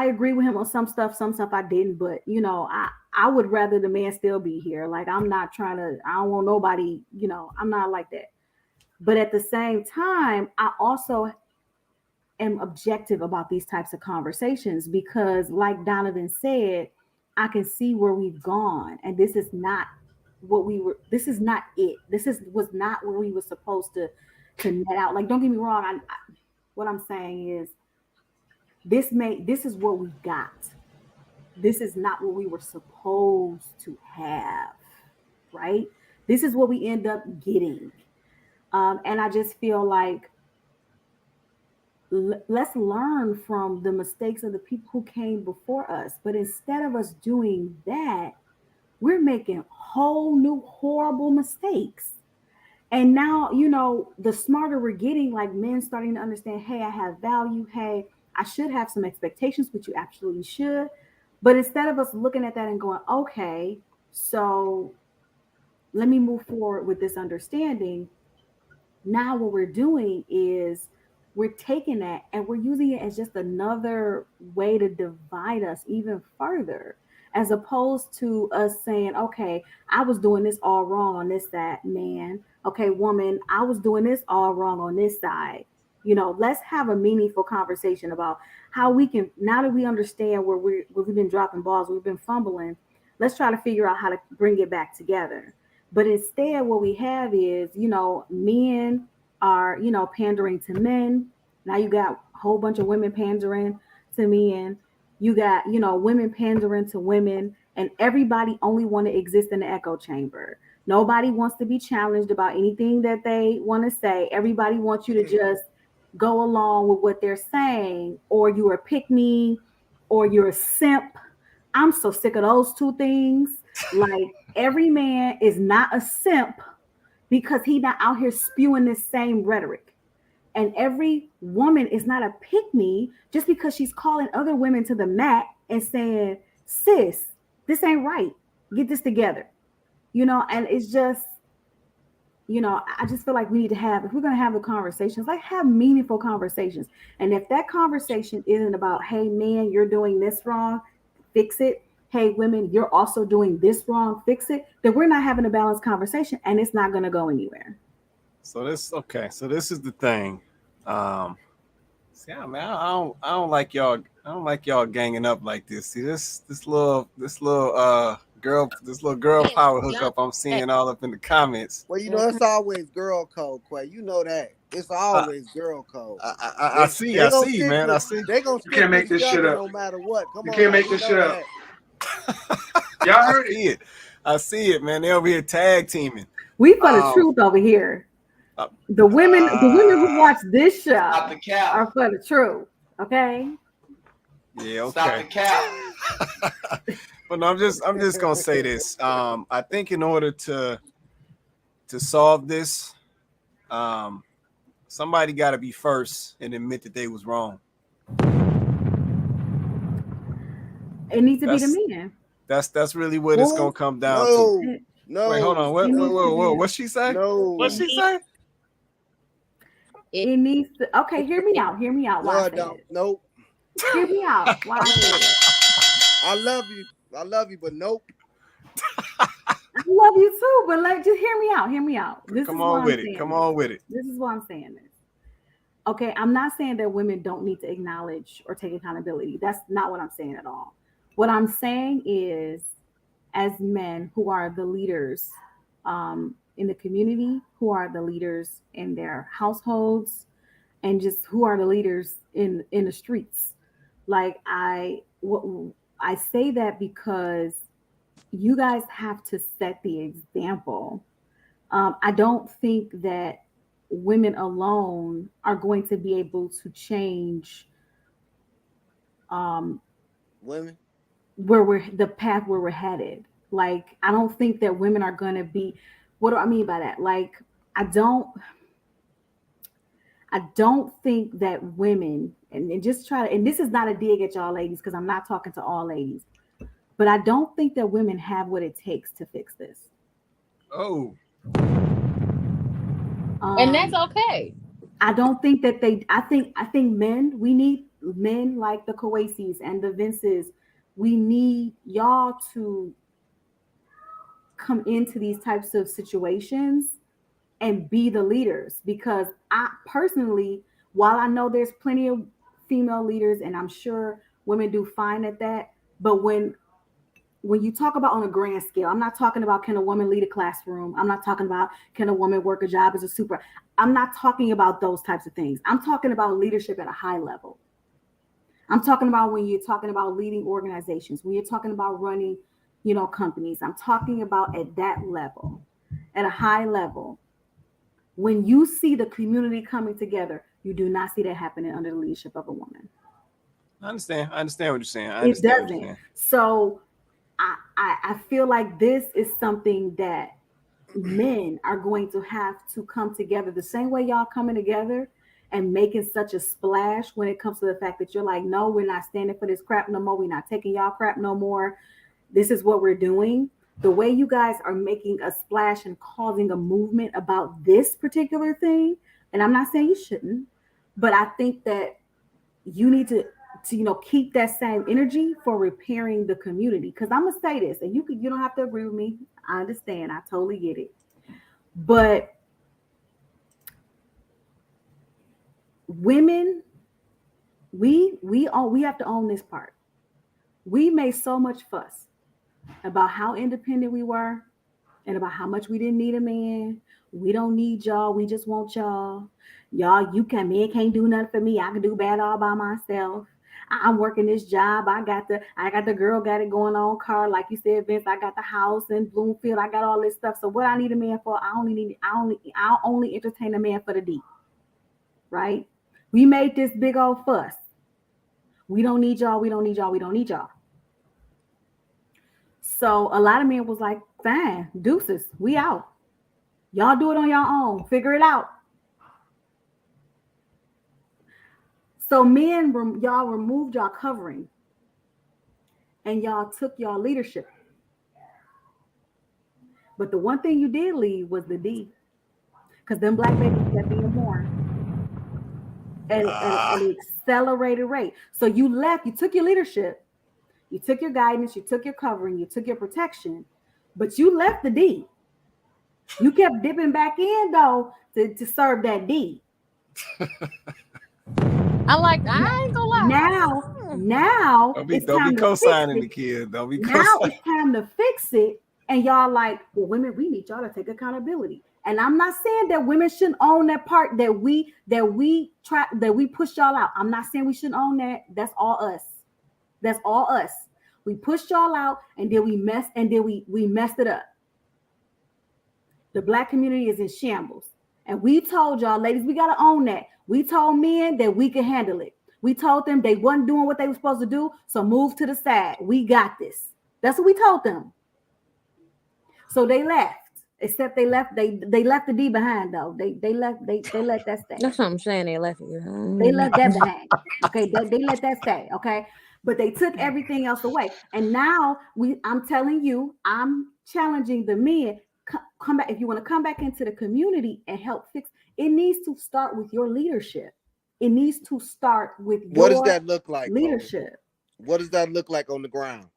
agree with him on some stuff I didn't, but I would rather the man still be here. Like I'm not trying to, I don't want nobody, I'm not like that. But at the same time, I also am objective about these types of conversations because, like Donovan said, I can see where we've gone, and this is not what we were. This is not it. Was not where we were supposed to net out. Like, don't get me wrong. What I'm saying is this is what we got. this is not what we were supposed to have, right? This is what we end up getting. And I just feel like let's learn from the mistakes of the people who came before us. But instead of us doing that, we're making whole new horrible mistakes. And now, the smarter we're getting, like men starting to understand, hey, I have value. Hey, I should have some expectations, which you absolutely should. But instead of us looking at that and going, okay, so let me move forward with this understanding, now what we're doing is we're taking that and we're using it as just another way to divide us even further, as opposed to us saying, okay, I was doing this all wrong on this side, man. Okay, woman, I was doing this all wrong on this side. Let's have a meaningful conversation about how we can, now that we understand where we've been dropping balls, we've been fumbling, let's try to figure out how to bring it back together. But instead, what we have is, men are, pandering to men. Now you got a whole bunch of women pandering to men. You got, women pandering to women, and everybody only want to exist in the echo chamber. Nobody wants to be challenged about anything that they want to say. Everybody wants you to just go along with what they're saying, or you're a pick me, or you're a simp. I'm so sick of those two things. Like, every man is not a simp because he not out here spewing this same rhetoric. And every woman is not a pick me just because she's calling other women to the mat and saying, sis, this ain't right. Get this together. And it's just, I just feel like we need to have, if we're going to have the conversations, like, have meaningful conversations. And if that conversation isn't about, hey, man, you're doing this wrong, fix it. Hey, women, you're also doing this wrong, fix it. Then we're not having a balanced conversation, and it's not going to go anywhere. So this is the thing. See, I don't like y'all. I don't like y'all ganging up like this. See, this little girl power hookup I'm seeing all up in the comments. Well, it's always girl code, Quay. You know that. It's always girl code. I see, man. I see. They're going to can't make this shit up. No matter what. Come You on. can't make this shit up. Y'all heard it. I see it, man. They over here tag teaming. We for the truth over here. The women who watch this show are for the truth. Okay. Yeah. Okay. Stop the cap. But no, I'm just gonna say this. I think in order to solve this, somebody got to be first and admit that they was wrong. It needs to be the men. That's really what it's gonna come down to. No. Wait, hold on. What's she say? No. What's she say? It needs to. Okay, hear me out. Why No, nope. Hear me out. Why I love you, but nope. I love you too, but just hear me out. Come on with it. This is why I'm saying this. Okay, I'm not saying that women don't need to acknowledge or take accountability. That's not what I'm saying at all. What I'm saying is, as men who are the leaders in the community, who are the leaders in their households, and just who are the leaders in the streets. Like, I say that because you guys have to set the example. I don't think that women alone are going to be able to change women the path where we're headed. Like, I don't think that women are going to be, what do I mean by that? Like, I don't think that women, and just try to, and this is not a dig at y'all ladies, because I'm not talking to all ladies, but I don't think that women have what it takes to fix this. Oh. And that's okay. I don't think that I think we need men like the Kowasis and the Vinces. We need y'all to come into these types of situations and be the leaders, because I personally, while I know there's plenty of female leaders, and I'm sure women do fine at that, but when you talk about on a grand scale, I'm not talking about can a woman lead a classroom. I'm not talking about can a woman work a job as a super. I'm not talking about those types of things. I'm talking about leadership at a high level. I'm talking about when you're talking about leading organizations, when you're talking about running, companies. I'm talking about at that level, at a high level. When you see the community coming together, you do not see that happening under the leadership of a woman. I understand. I understand what you're saying. I It understand what you're doesn't. saying. So I feel like this is something that men are going to have to come together the same way y'all coming together and making such a splash when it comes to the fact that you're like, no, we're not standing for this crap no more. We're not taking y'all crap no more. This is what we're doing. The way you guys are making a splash and causing a movement about this particular thing, and I'm not saying you shouldn't, but I think that you need to keep that same energy for repairing the community. Because I'm gonna say this, and you don't have to agree with me. I understand. I totally get it. But women, we have to own this part. We made so much fuss about how independent we were and about how much we didn't need a man. We don't need y'all. We just want y'all. Y'all, men can't do nothing for me. I can do bad all by myself. I'm working this job. I got the girl got it going on car. Like you said, Vince, I got the house in Bloomfield. I got all this stuff. So what I need a man for, I'll only entertain a man for the D. Right? We made this big old fuss. We don't need y'all. We don't need y'all. We don't need y'all. So a lot of men was like, fine, deuces, we out. Y'all do it on your own. Figure it out. So men, y'all removed y'all covering and y'all took y'all leadership. But the one thing you did leave was the D. Because them black babies kept being born at an accelerated rate. So you took your leadership, you took your guidance, you took your covering, you took your protection, but you left the D. You kept dipping back in though to serve that D. I ain't gonna lie. Now it's time to co-signing the fix kid. Don't be now it's time to fix it. And y'all like, well, women, we need y'all to take accountability. And I'm not saying that women shouldn't own that part that we push y'all out. I'm not saying we shouldn't own that. That's all us. That's all us. We pushed y'all out and then we messed it up. The black community is in shambles. And we told y'all, ladies, we got to own that. We told men that we could handle it. We told them they wasn't doing what they were supposed to do, so move to the side. We got this. That's what we told them. So they left. Except they left the D behind though. They let that stay. That's what I'm saying. They left it. They left that behind. Okay, they let that stay. Okay, but they took everything else away. And now I'm telling you, I'm challenging the men. Come back if you want to come back into the community and help fix. It needs to start with your leadership. It needs to start with what does that look like? Leadership. What does that look like on the ground?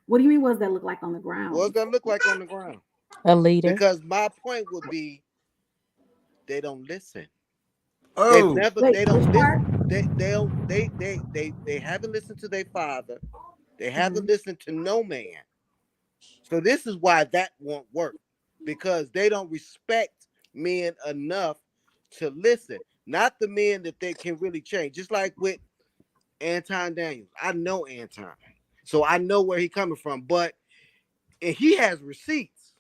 What do you mean? What does that look like on the ground? What does that look like on the ground? A leader. Because my point would be, they don't listen. Oh, they haven't listened to their father. They haven't listened to no man. So this is why that won't work, because they don't respect men enough to listen. Not the men that they can really change. Just like with Anton Daniels. I know Anton. So I know where he's coming from. But and he has receipts.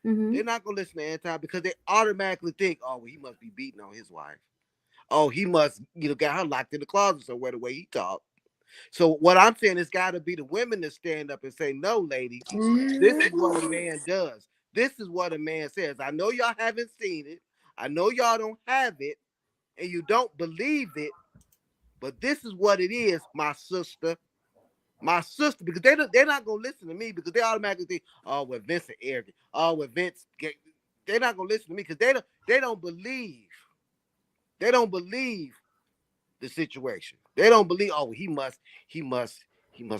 They're not going to listen to Anton because they automatically think, oh, well, he must be beating on his wife. Oh, he must, got her locked in the closet somewhere the way he talked. So what I'm saying is got to be the women to stand up and say, no, ladies, this is what a man does. This is what a man says. I know y'all haven't seen it. I know y'all don't have it and you don't believe it, but this is what it is, my sister. My sister, because they're not going to listen to me because they automatically think, oh, well, Vince is arrogant. Oh, well, Vince, they're not going to listen to me because they don't believe. They don't believe the situation. They don't believe, oh, he must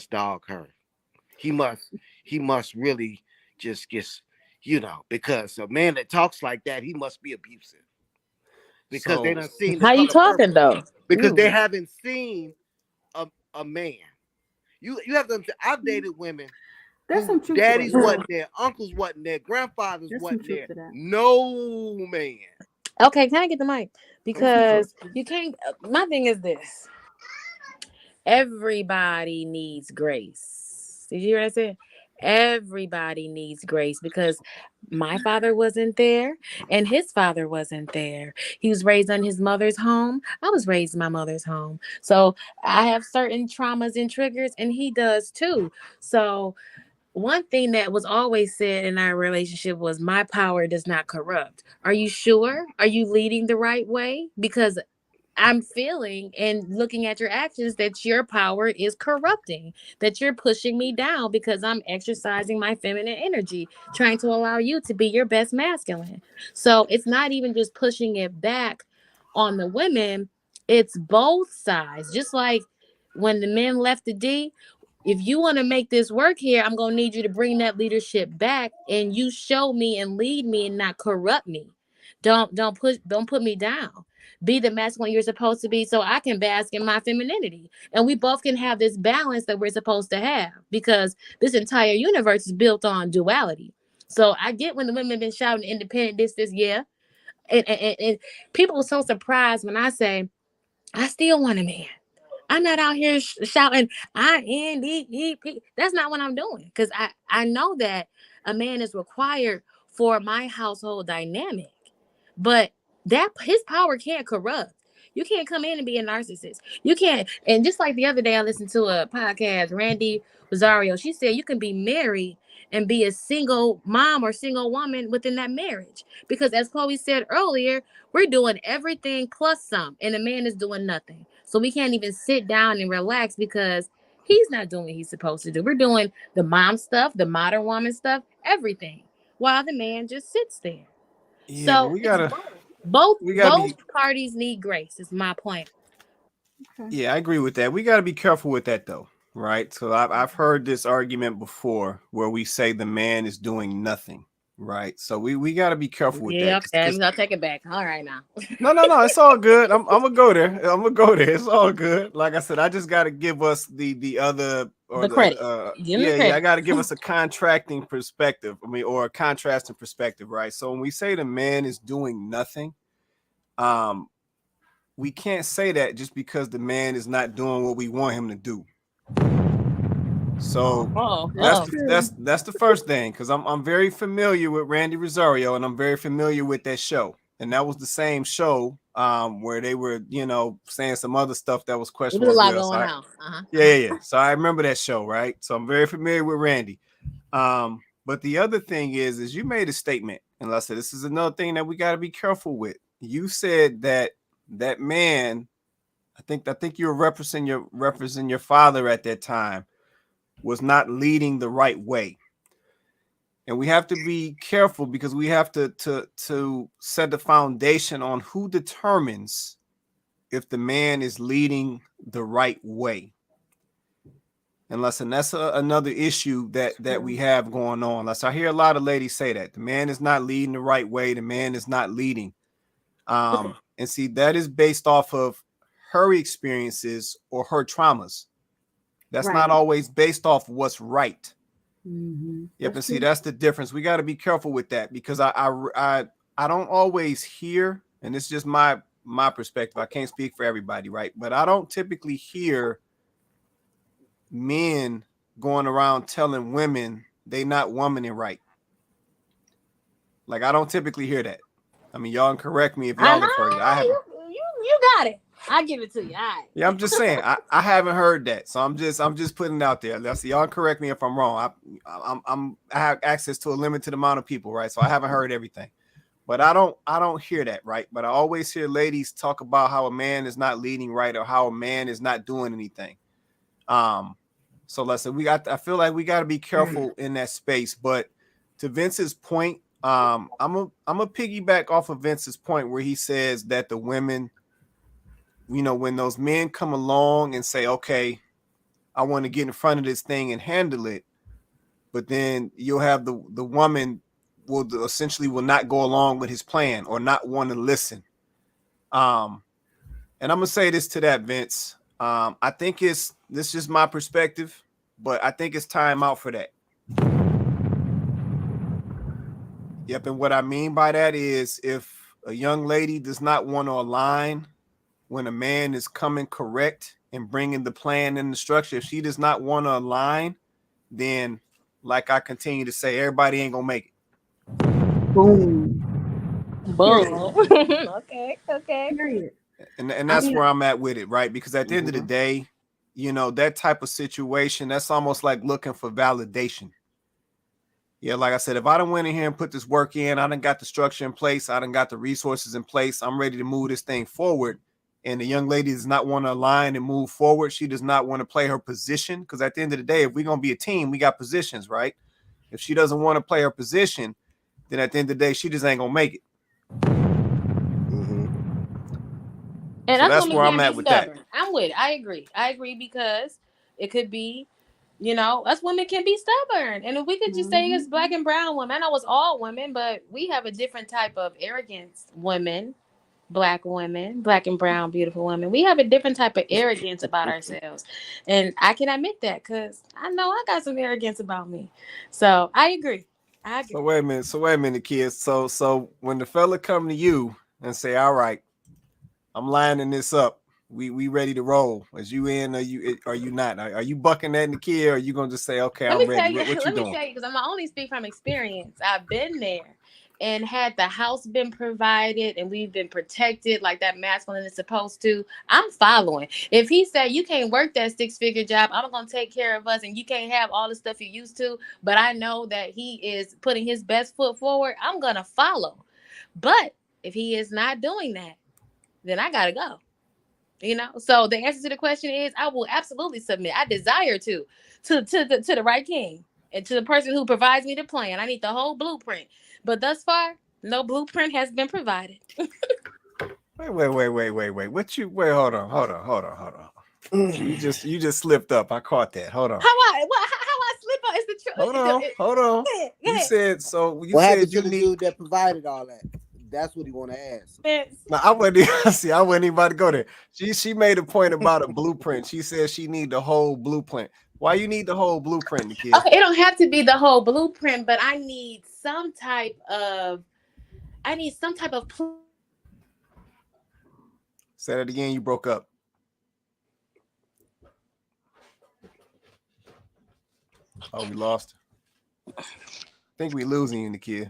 dog her. He must really just because a man that talks like that, he must be abusive. Because they done seen how you talking though? Because they haven't seen a man. You have to. I've dated women. There's some truth. Daddies wasn't there, uncles wasn't there, grandfathers wasn't there. No man. Okay, can I get the mic? Because you can't. My thing is this: everybody needs grace. Did you hear what I said? Everybody needs grace because my father wasn't there and his father wasn't there. He was raised in his mother's home. I was raised in my mother's home. So I have certain traumas and triggers, and he does too. So one thing that was always said in our relationship was, my power does not corrupt. Are you sure? Are you leading the right way? Because I'm feeling and looking at your actions that your power is corrupting, that you're pushing me down because I'm exercising my feminine energy, trying to allow you to be your best masculine. So it's not even just pushing it back on the women, it's both sides. Just like when the men left the D, if you want to make this work here, I'm going to need you to bring that leadership back and you show me and lead me and not corrupt me. Don't put me down. Be the masculine you're supposed to be so I can bask in my femininity. And we both can have this balance that we're supposed to have because this entire universe is built on duality. So I get when the women have been shouting independent, this, yeah. And people are so surprised when I say, I still want a man. I'm not out here shouting INDEP. That's not what I'm doing because I know that a man is required for my household dynamic, but that his power can't corrupt. You can't come in and be a narcissist. You can't. And just like the other day, I listened to a podcast, Randy Rosario. She said you can be married and be a single mom or single woman within that marriage. Because as Chloe said earlier, we're doing everything plus some, and the man is doing nothing. So we can't even sit down and relax because he's not doing what he's supposed to do. We're doing the mom stuff, the modern woman stuff, everything, while the man just sits there. Yeah, but So we it's gotta both we gotta be parties need grace, is my point. Okay. yeah, I agree with that. We gotta be careful with that though, right? So I've heard this argument before where we say the man is doing nothing, right? So we gotta be careful with Yeah, that. okay. I'm gonna take it back. All right now. No, it's all good. I'm gonna go there. I'm gonna go there. It's all good. Like I said, I just gotta give us the other or The credit. Give me the I credit. gotta give us a contracting perspective. I mean, or a contrasting perspective, right? So when we say the man is doing nothing, we can't say that just because the man is not doing what we want him to do. So That's true. that's the first thing, because I'm very familiar with Randy Rosario and I'm very familiar with that show. And that was the same show where they were, saying some other stuff that was There's a questionable lot as well. going So on. yeah. So I remember that show, right? So I'm very familiar with Randy. But the other thing is you made a statement, and I said this is another thing that we got to be careful with. You said that man, I think you were referencing your father at that time, was not leading the right way. And we have to be careful because we have to set the foundation on who determines if the man is leading the right way. And listen, that's another issue that we have going on. I hear a lot of ladies say that the man is not leading the right way. The man is not leading. And see, that is based off of her experiences or her traumas. That's not always based off what's right. Mm-hmm. Yep, and see, that's the difference. We got to be careful with that because I don't always hear, and it's just my perspective. I can't speak for everybody, right? But I don't typically hear men going around telling women they not womaning right. Like, I don't typically hear that. I mean, y'all can correct me if y'all have heard it. I haven't. You got it. I give it to you. All right. Yeah, I'm just saying I haven't heard that, so I'm just putting it out there. Let's see, y'all correct me if I'm wrong. I have access to a limited amount of people, right? So I haven't heard everything, but I don't hear that, right? But I always hear ladies talk about how a man is not leading right or how a man is not doing anything. So listen, I feel like we got to be careful in that space. But to Vince's point, I'm a piggyback off of Vince's point where he says that the women, when those men come along and say, okay, I want to get in front of this thing and handle it, but then you'll have the woman will not go along with his plan or not want to listen. And I'm gonna say this to that, Vince. I think this is just my perspective, but I think it's time out for that. Yep, and what I mean by that is if a young lady does not want to align when a man is coming correct and bringing the plan and the structure. If she does not want to align, then like I continue to say, everybody ain't gonna make it. Boom. Boom. Okay. Period. And that's where I'm at with it, right? Because at the end of the day, you know, that type of situation, that's almost like looking for validation. Yeah, like I said, if I done went in here and put this work in, I done got the structure in place, I done got the resources in place, I'm ready to move this thing forward. And the young lady does not want to align and move forward. She does not want to play her position. Because at the end of the day, if we're going to be a team, we got positions, right? If she doesn't want to play her position, then at the end of the day, she just ain't going to make it. And so that's where I'm at with stubborn. that. I'm with it. I agree because it could be, you know, us women can be stubborn. And if we could just say it's black and brown women, I know it's all women, but we have a different type of arrogance, women, black and brown, beautiful women. We have a different type of arrogance about ourselves. And I can admit that because I know I got some arrogance about me. So I agree. So wait a minute, kids. So when the fella come to you and say, all right, I'm lining this up. We ready to roll. Is you in? Are you not? Are you bucking that in the kid? Or are you gonna just say, okay, I'm ready? What you doing? Let me tell you, because I'm only speak from experience. I've been there, and had the house been provided and we've been protected like that masculine is supposed to, I'm following. If he said you can't work that 6-figure job, I'm gonna take care of us, and you can't have all the stuff you used to, but I know that he is putting his best foot forward, I'm gonna follow. But if he is not doing that, then I gotta go. You know, so the answer to the question is I will absolutely submit. I desire to the right king and to the person who provides me the plan. I need the whole blueprint. But thus far, no blueprint has been provided. Wait. What you wait, hold on. You just slipped up. I caught that. Hold on. How I slip up is the truth. Hold on. You said so. You what said happened you to the dude that provided all that? That's what he want to ask. No, I wasn't even about to go there. She made a point about a blueprint. She said she need the whole blueprint. Why you need the whole blueprint, Nikia? Okay, it don't have to be the whole blueprint, but I need some type of Say that again. You broke up. Oh, we lost. I think we losing you, Nikia.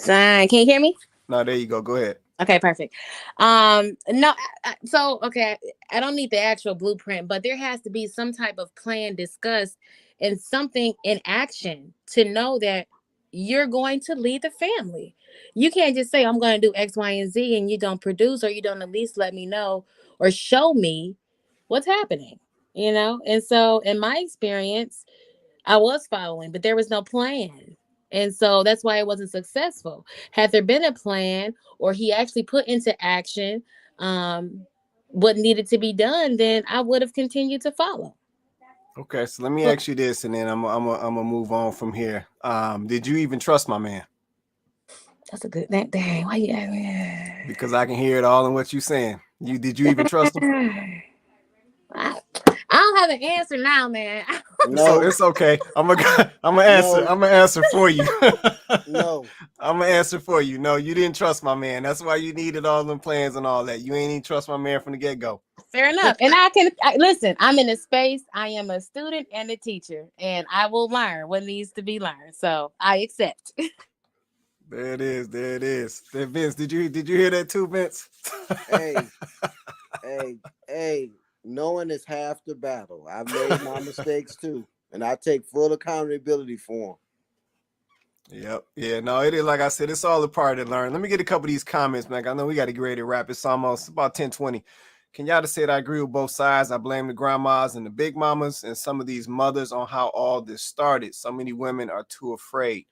Can you hear me? No, there you go. Go ahead. Okay, perfect. No, so okay, I don't need the actual blueprint, but there has to be some type of plan discussed and something in action to know that you're going to lead the family. You can't just say I'm going to do X, Y, and Z, and you don't produce, or you don't at least let me know or show me what's happening, you know? And so in my experience, I was following, but there was no plan. And so that's why it wasn't successful. Had there been a plan, or he actually put into action what needed to be done, then I would have continued to follow. Okay, so let me ask you this, and then I'm gonna move on from here. Did you even trust my man? That's a good thing. Dang, why you asking me? Because I can hear it all in what you're saying. Did you even trust him? I don't have an answer now, man. No, it's okay. I'm gonna answer. I'm gonna answer for you. No, I'm gonna answer for you. No, you didn't trust my man. That's why you needed all them plans and all that. You ain't even trust my man from the get go. Fair enough. And listen. I'm in a space. I am a student and a teacher, and I will learn what needs to be learned. So I accept. There it is. There, Vince, did you hear that too, Vince? hey. Knowing is half the battle. I've made my mistakes too, and I take full accountability for them. Yep. Yeah, no, it is like I said, it's all a part of learn. Let me get a couple of these comments, man. I know we got to get ready to wrap. It's almost about 10:20. Kenyatta said, I agree with both sides. I blame the grandmas and the big mamas and some of these mothers on how all this started. So many women are too afraid.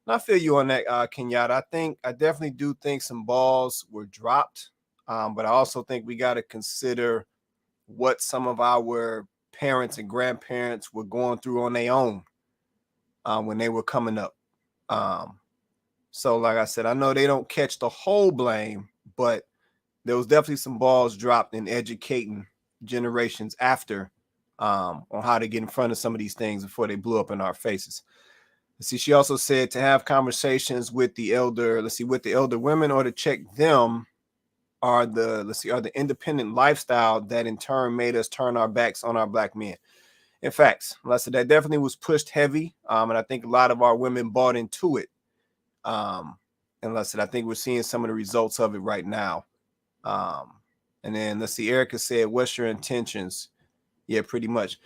And I feel you on that, Kenyatta. I definitely do think some balls were dropped, but I also think we got to consider what some of our parents and grandparents were going through on their own when they were coming up. So like I said, I know they don't catch the whole blame, but there was definitely some balls dropped in educating generations after on how to get in front of some of these things before they blew up in our faces. Let's see, she also said to have conversations with the elder, with the elder women, or to check them are the independent lifestyle that in turn made us turn our backs on our black men. In fact, Lester, that definitely was pushed heavy, and I think a lot of our women bought into it. And Lester, I think we're seeing some of the results of it right now. And then let's see, Erica said, "What's your intentions?" Yeah, pretty much.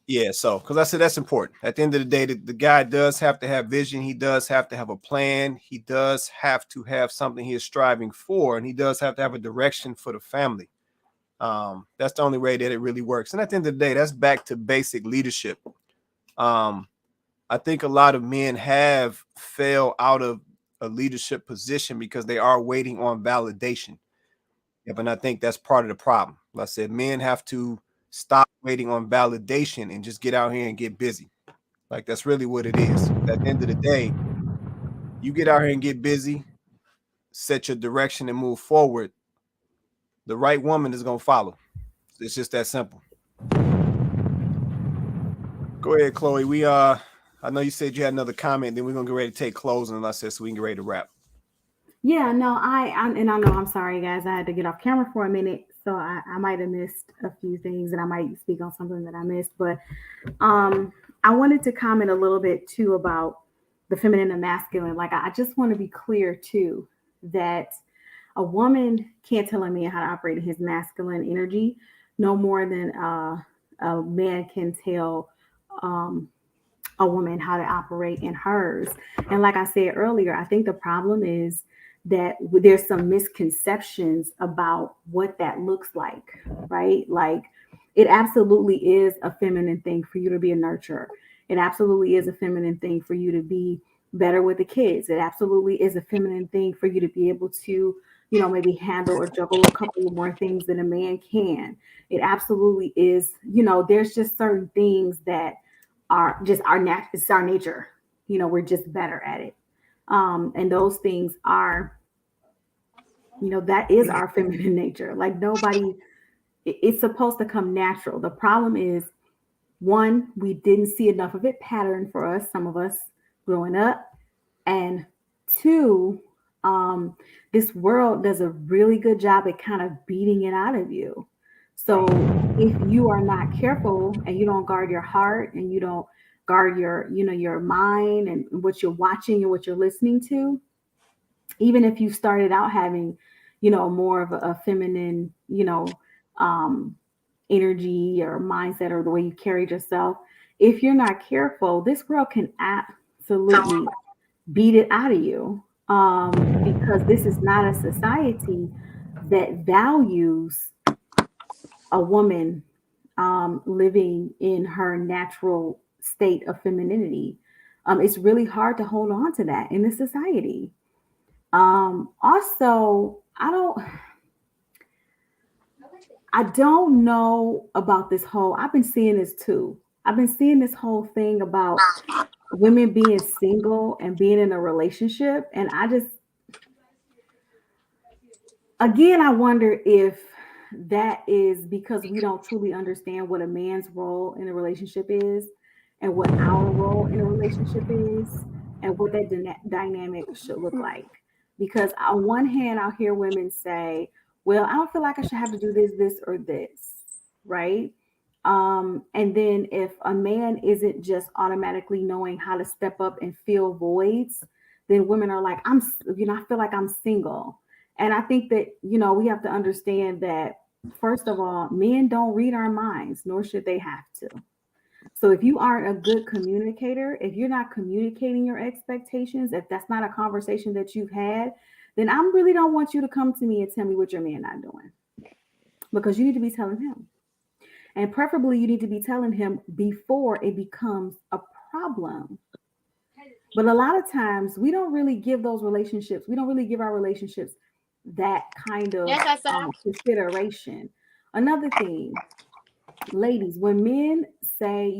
Yeah, so because I said that's important. At the end of the day, the guy does have to have vision. He does have to have a plan. He does have to have something he is striving for, and he does have to have a direction for the family. That's the only way that it really works. And at the end of the day, that's back to basic leadership. I think a lot of men have fell out of a leadership position because they are waiting on validation. Yep, and I think that's part of the problem. Like I said, men have to stop waiting on validation and just get out here and get busy. Like that's really what it is. At the end of the day, you get out here and get busy, set your direction and move forward. The right woman is gonna follow. It's just that simple. Go ahead, Chloe. I know you said you had another comment. Then we're gonna get ready to take closing, unless so we can get ready to wrap. Yeah, no, and I know I'm sorry, guys. I had to get off camera for a minute, so I might have missed a few things, and I might speak on something that I missed. But I wanted to comment a little bit too about the feminine and masculine. Like, I just want to be clear too that a woman can't tell a man how to operate in his masculine energy no more than a man can tell a woman how to operate in hers. And like I said earlier, I think the problem is that there's some misconceptions about what that looks like, right? Like, it absolutely is a feminine thing for you to be a nurturer. It absolutely is a feminine thing for you to be better with the kids. It absolutely is a feminine thing for you to be able to, maybe handle or juggle a couple of more things than a man can. It absolutely is, there's just certain things that are just it's our nature. We're just better at it. And those things are, that is our feminine nature. Like, it's supposed to come natural. The problem is, one, we didn't see enough of it patterned for us, some of us growing up. And two, this world does a really good job at kind of beating it out of you. So if you are not careful and you don't guard your heart and you don't guard your mind and what you're watching and what you're listening to, even if you started out having, more of a feminine, energy or mindset or the way you carried yourself, if you're not careful, this world can absolutely beat it out of you, because this is not a society that values a woman living in her natural state of femininity. It's really hard to hold on to that in this society. Also, I don't know about this whole, I've been seeing this too. I've been seeing this whole thing about women being single and being in a relationship. And again, I wonder if that is because we don't truly understand what a man's role in a relationship is and what our role in a relationship is and what that dynamic should look like. Because on one hand, I'll hear women say, well, I don't feel like I should have to do this, or this, right? And then if a man isn't just automatically knowing how to step up and fill voids, then women are like, I feel like I'm single. And I think that, we have to understand that, first of all, men don't read our minds, nor should they have to. So if you aren't a good communicator, if you're not communicating your expectations, if that's not a conversation that you've had, then I really don't want you to come to me and tell me what your man not doing, because you need to be telling him. And preferably you need to be telling him before it becomes a problem. But a lot of times we don't really give our relationships that kind of consideration. Another thing, ladies, when men say,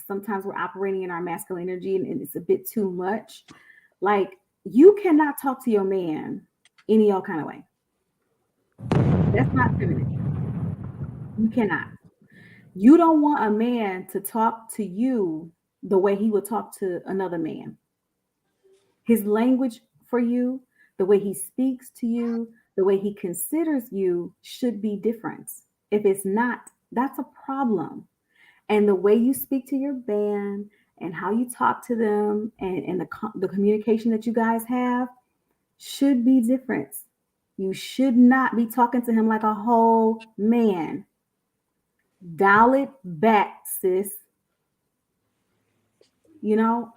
sometimes we're operating in our masculine energy and it's a bit too much, like, you cannot talk to your man any old kind of way. That's not feminine. You cannot. You don't want a man to talk to you the way he would talk to another man. His language for you, the way he speaks to you, the way he considers you should be different. If it's not, that's a problem. And the way you speak to your band and how you talk to them and the communication that you guys have should be different. You should not be talking to him like a whole man. Dial it back, sis. You know,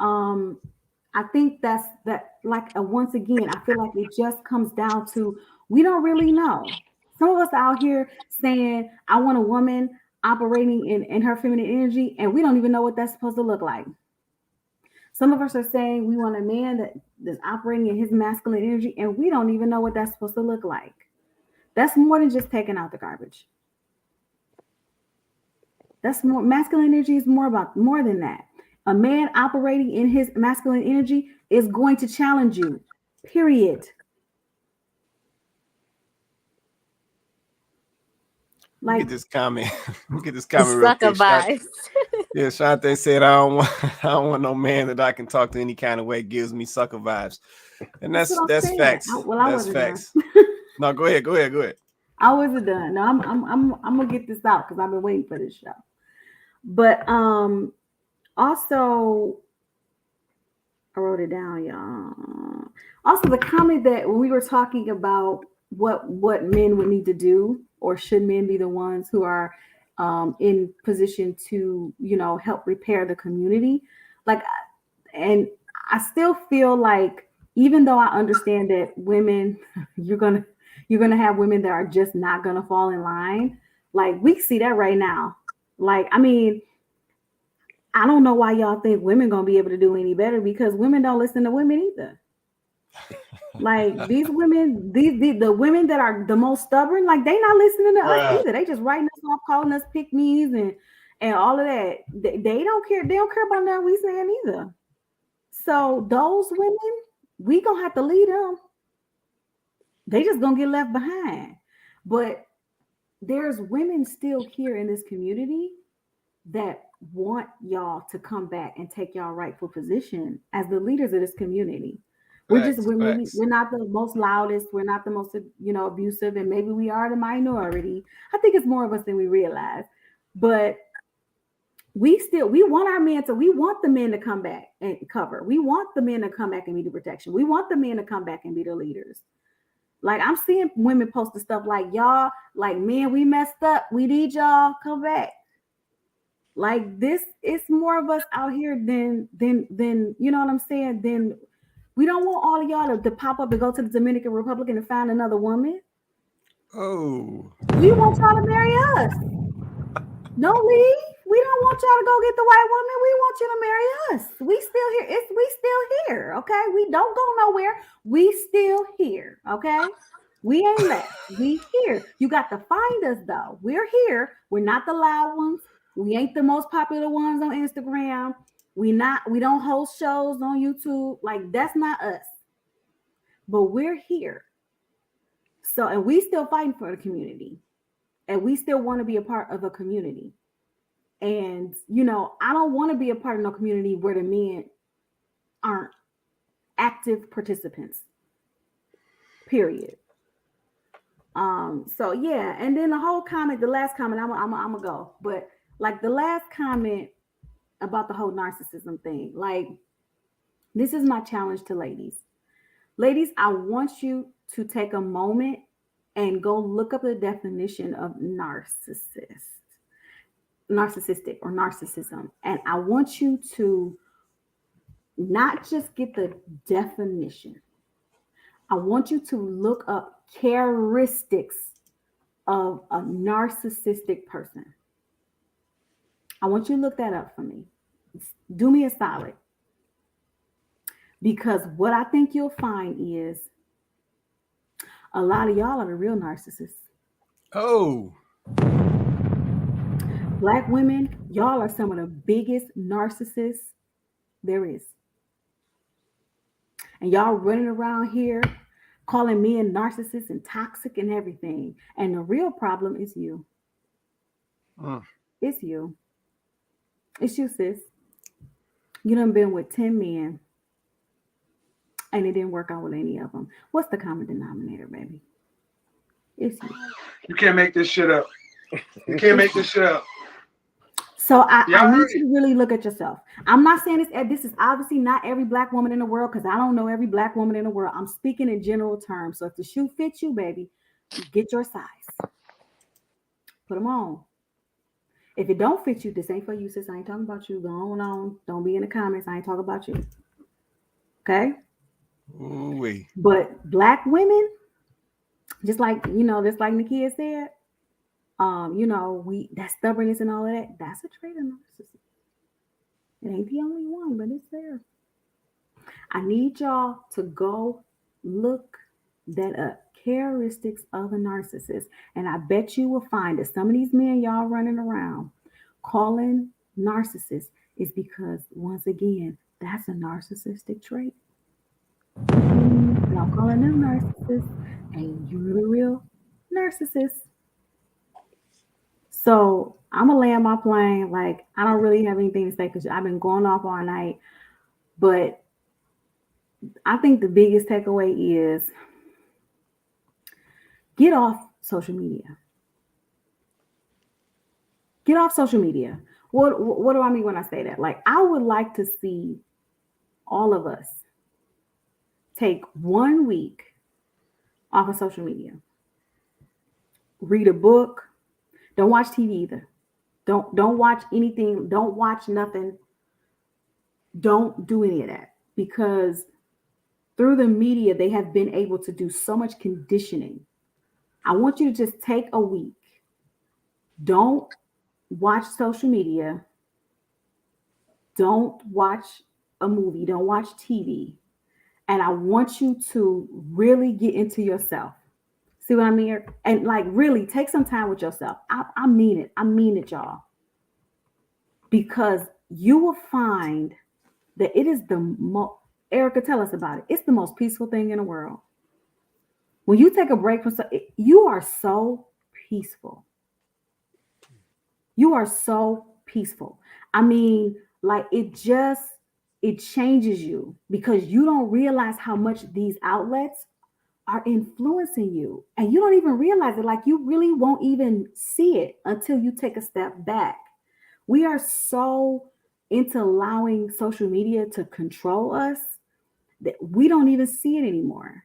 I think that's that. Like once again, I feel like it just comes down to we don't really know. Some of us out here saying, "I want a woman operating in her feminine energy," and we don't even know what that's supposed to look like. Some of us are saying we want a man that's operating in his masculine energy, and we don't even know what that's supposed to look like. That's more than just taking out the garbage. That's more masculine energy is more than that. A man operating in his masculine energy is going to challenge you. Period. Look at this comment. Look at this comment real Sucker quick. vibes. Yeah, Shante said, I don't want no man that I can talk to any kind of way. It gives me sucker vibes. And that's facts. I That's wasn't facts. done. No, go ahead. I wasn't done. No, I'm gonna get this out because I've been waiting for this show. But also I wrote it down, y'all. Also, the comment that when we were talking about what men would need to do, or should men be the ones who are in position to, help repair the community, and I still feel like, even though I understand that women, you're gonna have women that are just not gonna fall in line. Like we see that right now. Like, I mean, I don't know why y'all think women gonna be able to do any better, because women don't listen to women either. Like these women, the women that are the most stubborn, like they not listening to us either. They just writing us off, calling us pick me's and all of that. They don't care. They don't care about nothing we saying either. So those women, we gonna have to lead them. They just gonna get left behind. But there's women still here in this community that want y'all to come back and take y'all rightful position as the leaders of this community. We're not the most loudest, we're not the most abusive, and maybe we are the minority. I think it's more of us than we realize. But we want the men to come back and cover. We want the men to come back and be the protection. We want the men to come back and be the leaders. Like I'm seeing women post the stuff like, y'all, like, man, we messed up. We need y'all come back. Like this, it's more of us out here than you know what I'm saying? Then we don't want all of y'all to pop up and go to the Dominican Republic and find another woman. Oh. We want y'all to marry us. Don't leave. We don't want y'all to go get the white woman. We want you to marry us. We still here. We still here. Okay. We don't go nowhere. We still here. Okay. We ain't left. We here. You got to find us though. We're here. We're not the loud ones. We ain't the most popular ones on Instagram. We don't host shows on YouTube. Like that's not us. But we're here. So, and we still fighting for the community. And we still want to be a part of a community. And, I don't want to be a part of no community where the men aren't active participants. Period. So yeah, and then the last comment, I'm gonna go. But like the last comment about the whole narcissism thing, like this is my challenge to ladies. Ladies, I want you to take a moment and go look up the definition of narcissistic or narcissism. And I want you to not just get the definition. I want you to look up characteristics of a narcissistic person. I want you to look that up for me. Do me a solid. Because what I think you'll find is a lot of y'all are the real narcissists. Oh. Black women, y'all are some of the biggest narcissists there is. And y'all running around here calling men narcissists and toxic and everything. And the real problem is you. It's you. It's you, sis. You done been with 10 men and it didn't work out with any of them. What's the common denominator, baby? It's you. You can't make this shit up. You can't make this shit up. So I Y'all need heard you to really look at yourself. I'm not saying this is obviously not every black woman in the world, because I don't know every black woman in the world. I'm speaking in general terms. So if the shoe fits you, baby, get your size. Put them on. If it don't fit you, this ain't for you, sis. I ain't talking about you. Go on. Don't be in the comments. I ain't talking about you. Okay? Ooh-wee. But black women, just like Nakia said, that stubbornness and all of that, that's a trait of narcissism. It ain't the only one, but it's there. I need y'all to go look that up. Characteristics of a narcissist. And I bet you will find that some of these men y'all running around calling narcissists is because, once again, that's a narcissistic trait. Y'all calling them narcissists, and you're the real narcissist. So I'm gonna land my plane. Like, I don't really have anything to say because I've been going off all night. But I think the biggest takeaway is get off social media. Get off social media. What do I mean when I say that? Like, I would like to see all of us take 1 week off of social media. Read a book. Don't watch TV either. Don't watch anything. Don't watch nothing. Don't do any of that, because through the media, they have been able to do so much conditioning. I want you to just take a week. Don't watch social media. Don't watch a movie. Don't watch TV. And I want you to really get into yourself. See what I mean? And like, really take some time with yourself. I mean it. I mean it, y'all. Because you will find that it is the most, Erica, tell us about it. It's the most peaceful thing in the world. When you take a break from you are so peaceful. You are so peaceful. I mean, like, it changes you, because you don't realize how much these outlets are influencing you. And you don't even realize it. Like, you really won't even see it until you take a step back. We are so into allowing social media to control us that we don't even see it anymore.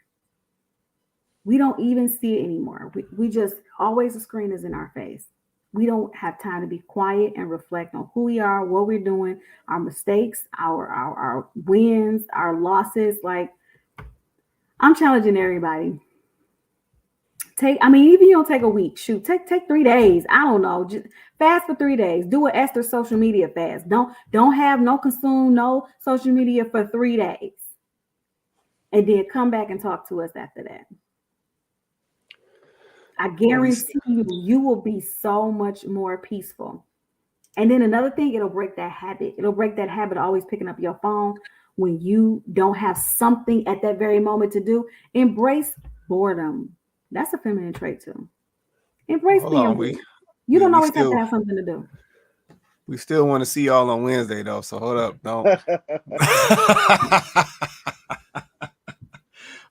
We don't even see it anymore. We just always, the screen is in our face. We don't have time to be quiet and reflect on who we are, what we're doing, our mistakes, our wins, our losses. Like, I'm challenging everybody. Even you don't take a week, shoot, take 3 days. I don't know. Just fast for 3 days. Do an Esther social media fast. Don't consume no social media for 3 days. And then come back and talk to us after that. I guarantee you will be so much more peaceful. And then another thing, it'll break that habit. It'll break that habit of always picking up your phone when you don't have something at that very moment to do. Embrace boredom. That's a feminine trait too. Embrace being bored. You don't always have to have something to do. We still want to see y'all on Wednesday though, so hold up, don't.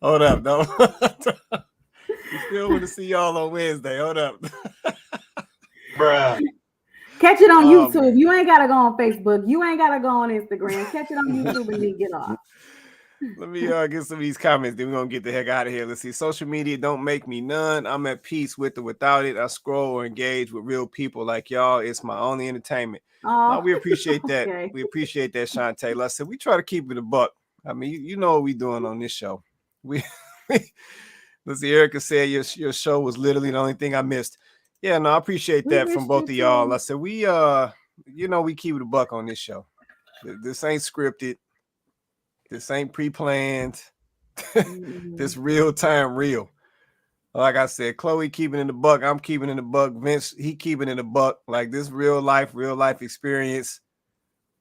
Hold up, don't. We still want to see y'all on Wednesday. Hold up. Bruh. Catch it on YouTube. Man. You ain't gotta go on Facebook. You ain't gotta go on Instagram. Catch it on YouTube and then get off. Let me get some of these comments, then we're gonna get the heck out of here. Let's see. Social media don't make me none. I'm at peace with or without it. I scroll or engage with real people like y'all. It's my only entertainment. Oh, no, we appreciate that. Okay. We appreciate that, Shantae. Like I said, we try to keep it a buck. I mean, you know what we doing on this show. Let's see. Erica said your show was literally the only thing I missed. Yeah, no, I appreciate that from both of y'all. I said we we keep it a buck on this show. This ain't scripted. This ain't pre-planned. This real time real. Like I said, Chloe keeping in the buck. I'm keeping in the buck. Vince, he keeping in the buck. Like, this real life experience.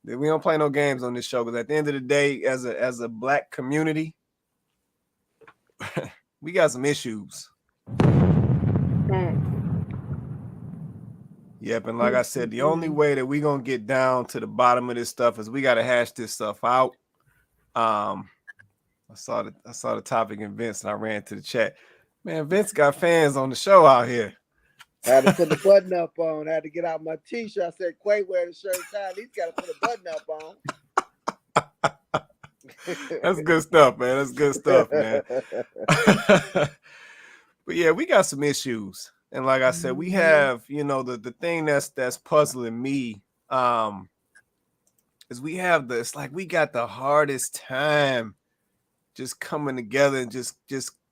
We don't play no games on this show, because at the end of the day, as a black community, we got some issues. Yep, and like I said, the only way that we gonna get down to the bottom of this stuff is we gotta hash this stuff out. I saw the topic in Vince, and I ran to the chat. Man, Vince got fans on the show out here. Had to put the button up on. Had to get out my t-shirt. I said, Quay wear the shirt tie. At least got to put a button up on. That's good stuff, man. That's good stuff, man. But yeah, we got some issues. And like I said, we have, you know, the thing that's puzzling me is we have it's like we got the hardest time just coming together and just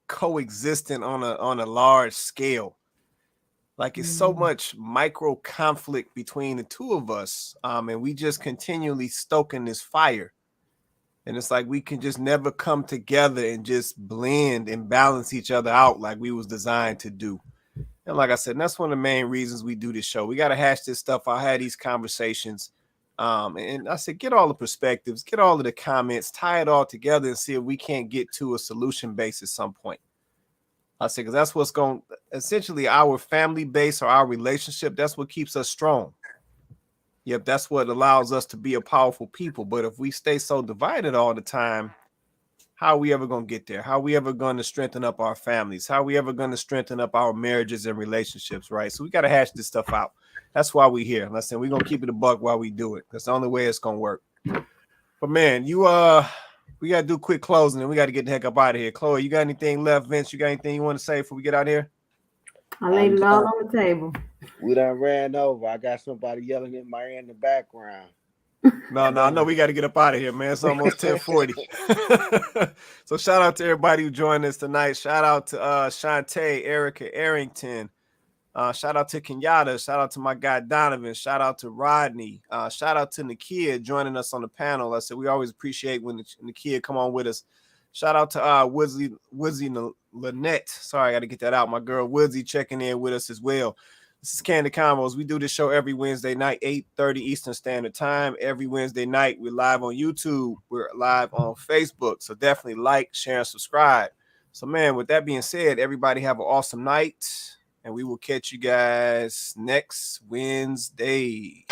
coexisting on a large scale. Like it's so much micro conflict between the two of us. And we just continually stoking this fire. And it's like we can just never come together and just blend and balance each other out like we was designed to do. And like I said, that's one of the main reasons we do this show. We got to hash this stuff. I had these conversations. And I said, get all the perspectives, get all of the comments, tie it all together and see if we can't get to a solution base at some point. I said, because that's what's going essentially our family base or our relationship. That's what keeps us strong. Yep, that's what allows us to be a powerful people. But if we stay so divided all the time, how are we ever going to get there? How are we ever going to strengthen up our families? How are we ever going to strengthen up our marriages and relationships, right? So we got to hash this stuff out. That's why we're here. Listen, we're going to keep it a buck while we do it. That's the only way it's going to work. But man, we got to do a quick closing and we got to get the heck up out of here. Chloe, you got anything left? Vince, you got anything you want to say before we get out of here? I laid it all on the table. We done ran over. I got somebody yelling at my ear in the background. No, we got to get up out of here, man. It's almost 10:40. So shout out to everybody who joined us tonight. Shout out to Shantae, Erica Arrington. Shout out to Kenyatta. Shout out to my guy Donovan. Shout out to Rodney. Shout out to Nakia joining us on the panel. I said we always appreciate when Nakia come on with us. Shout out to Woodsy Lynette. Sorry, I got to get that out. My girl Woodsy checking in with us as well. This is Kandid Konvos. We do this show every Wednesday night, 8:30 Eastern Standard Time. Every Wednesday night, we're live on YouTube. We're live on Facebook. So definitely like, share, and subscribe. So, man, with that being said, everybody have an awesome night. And we will catch you guys next Wednesday.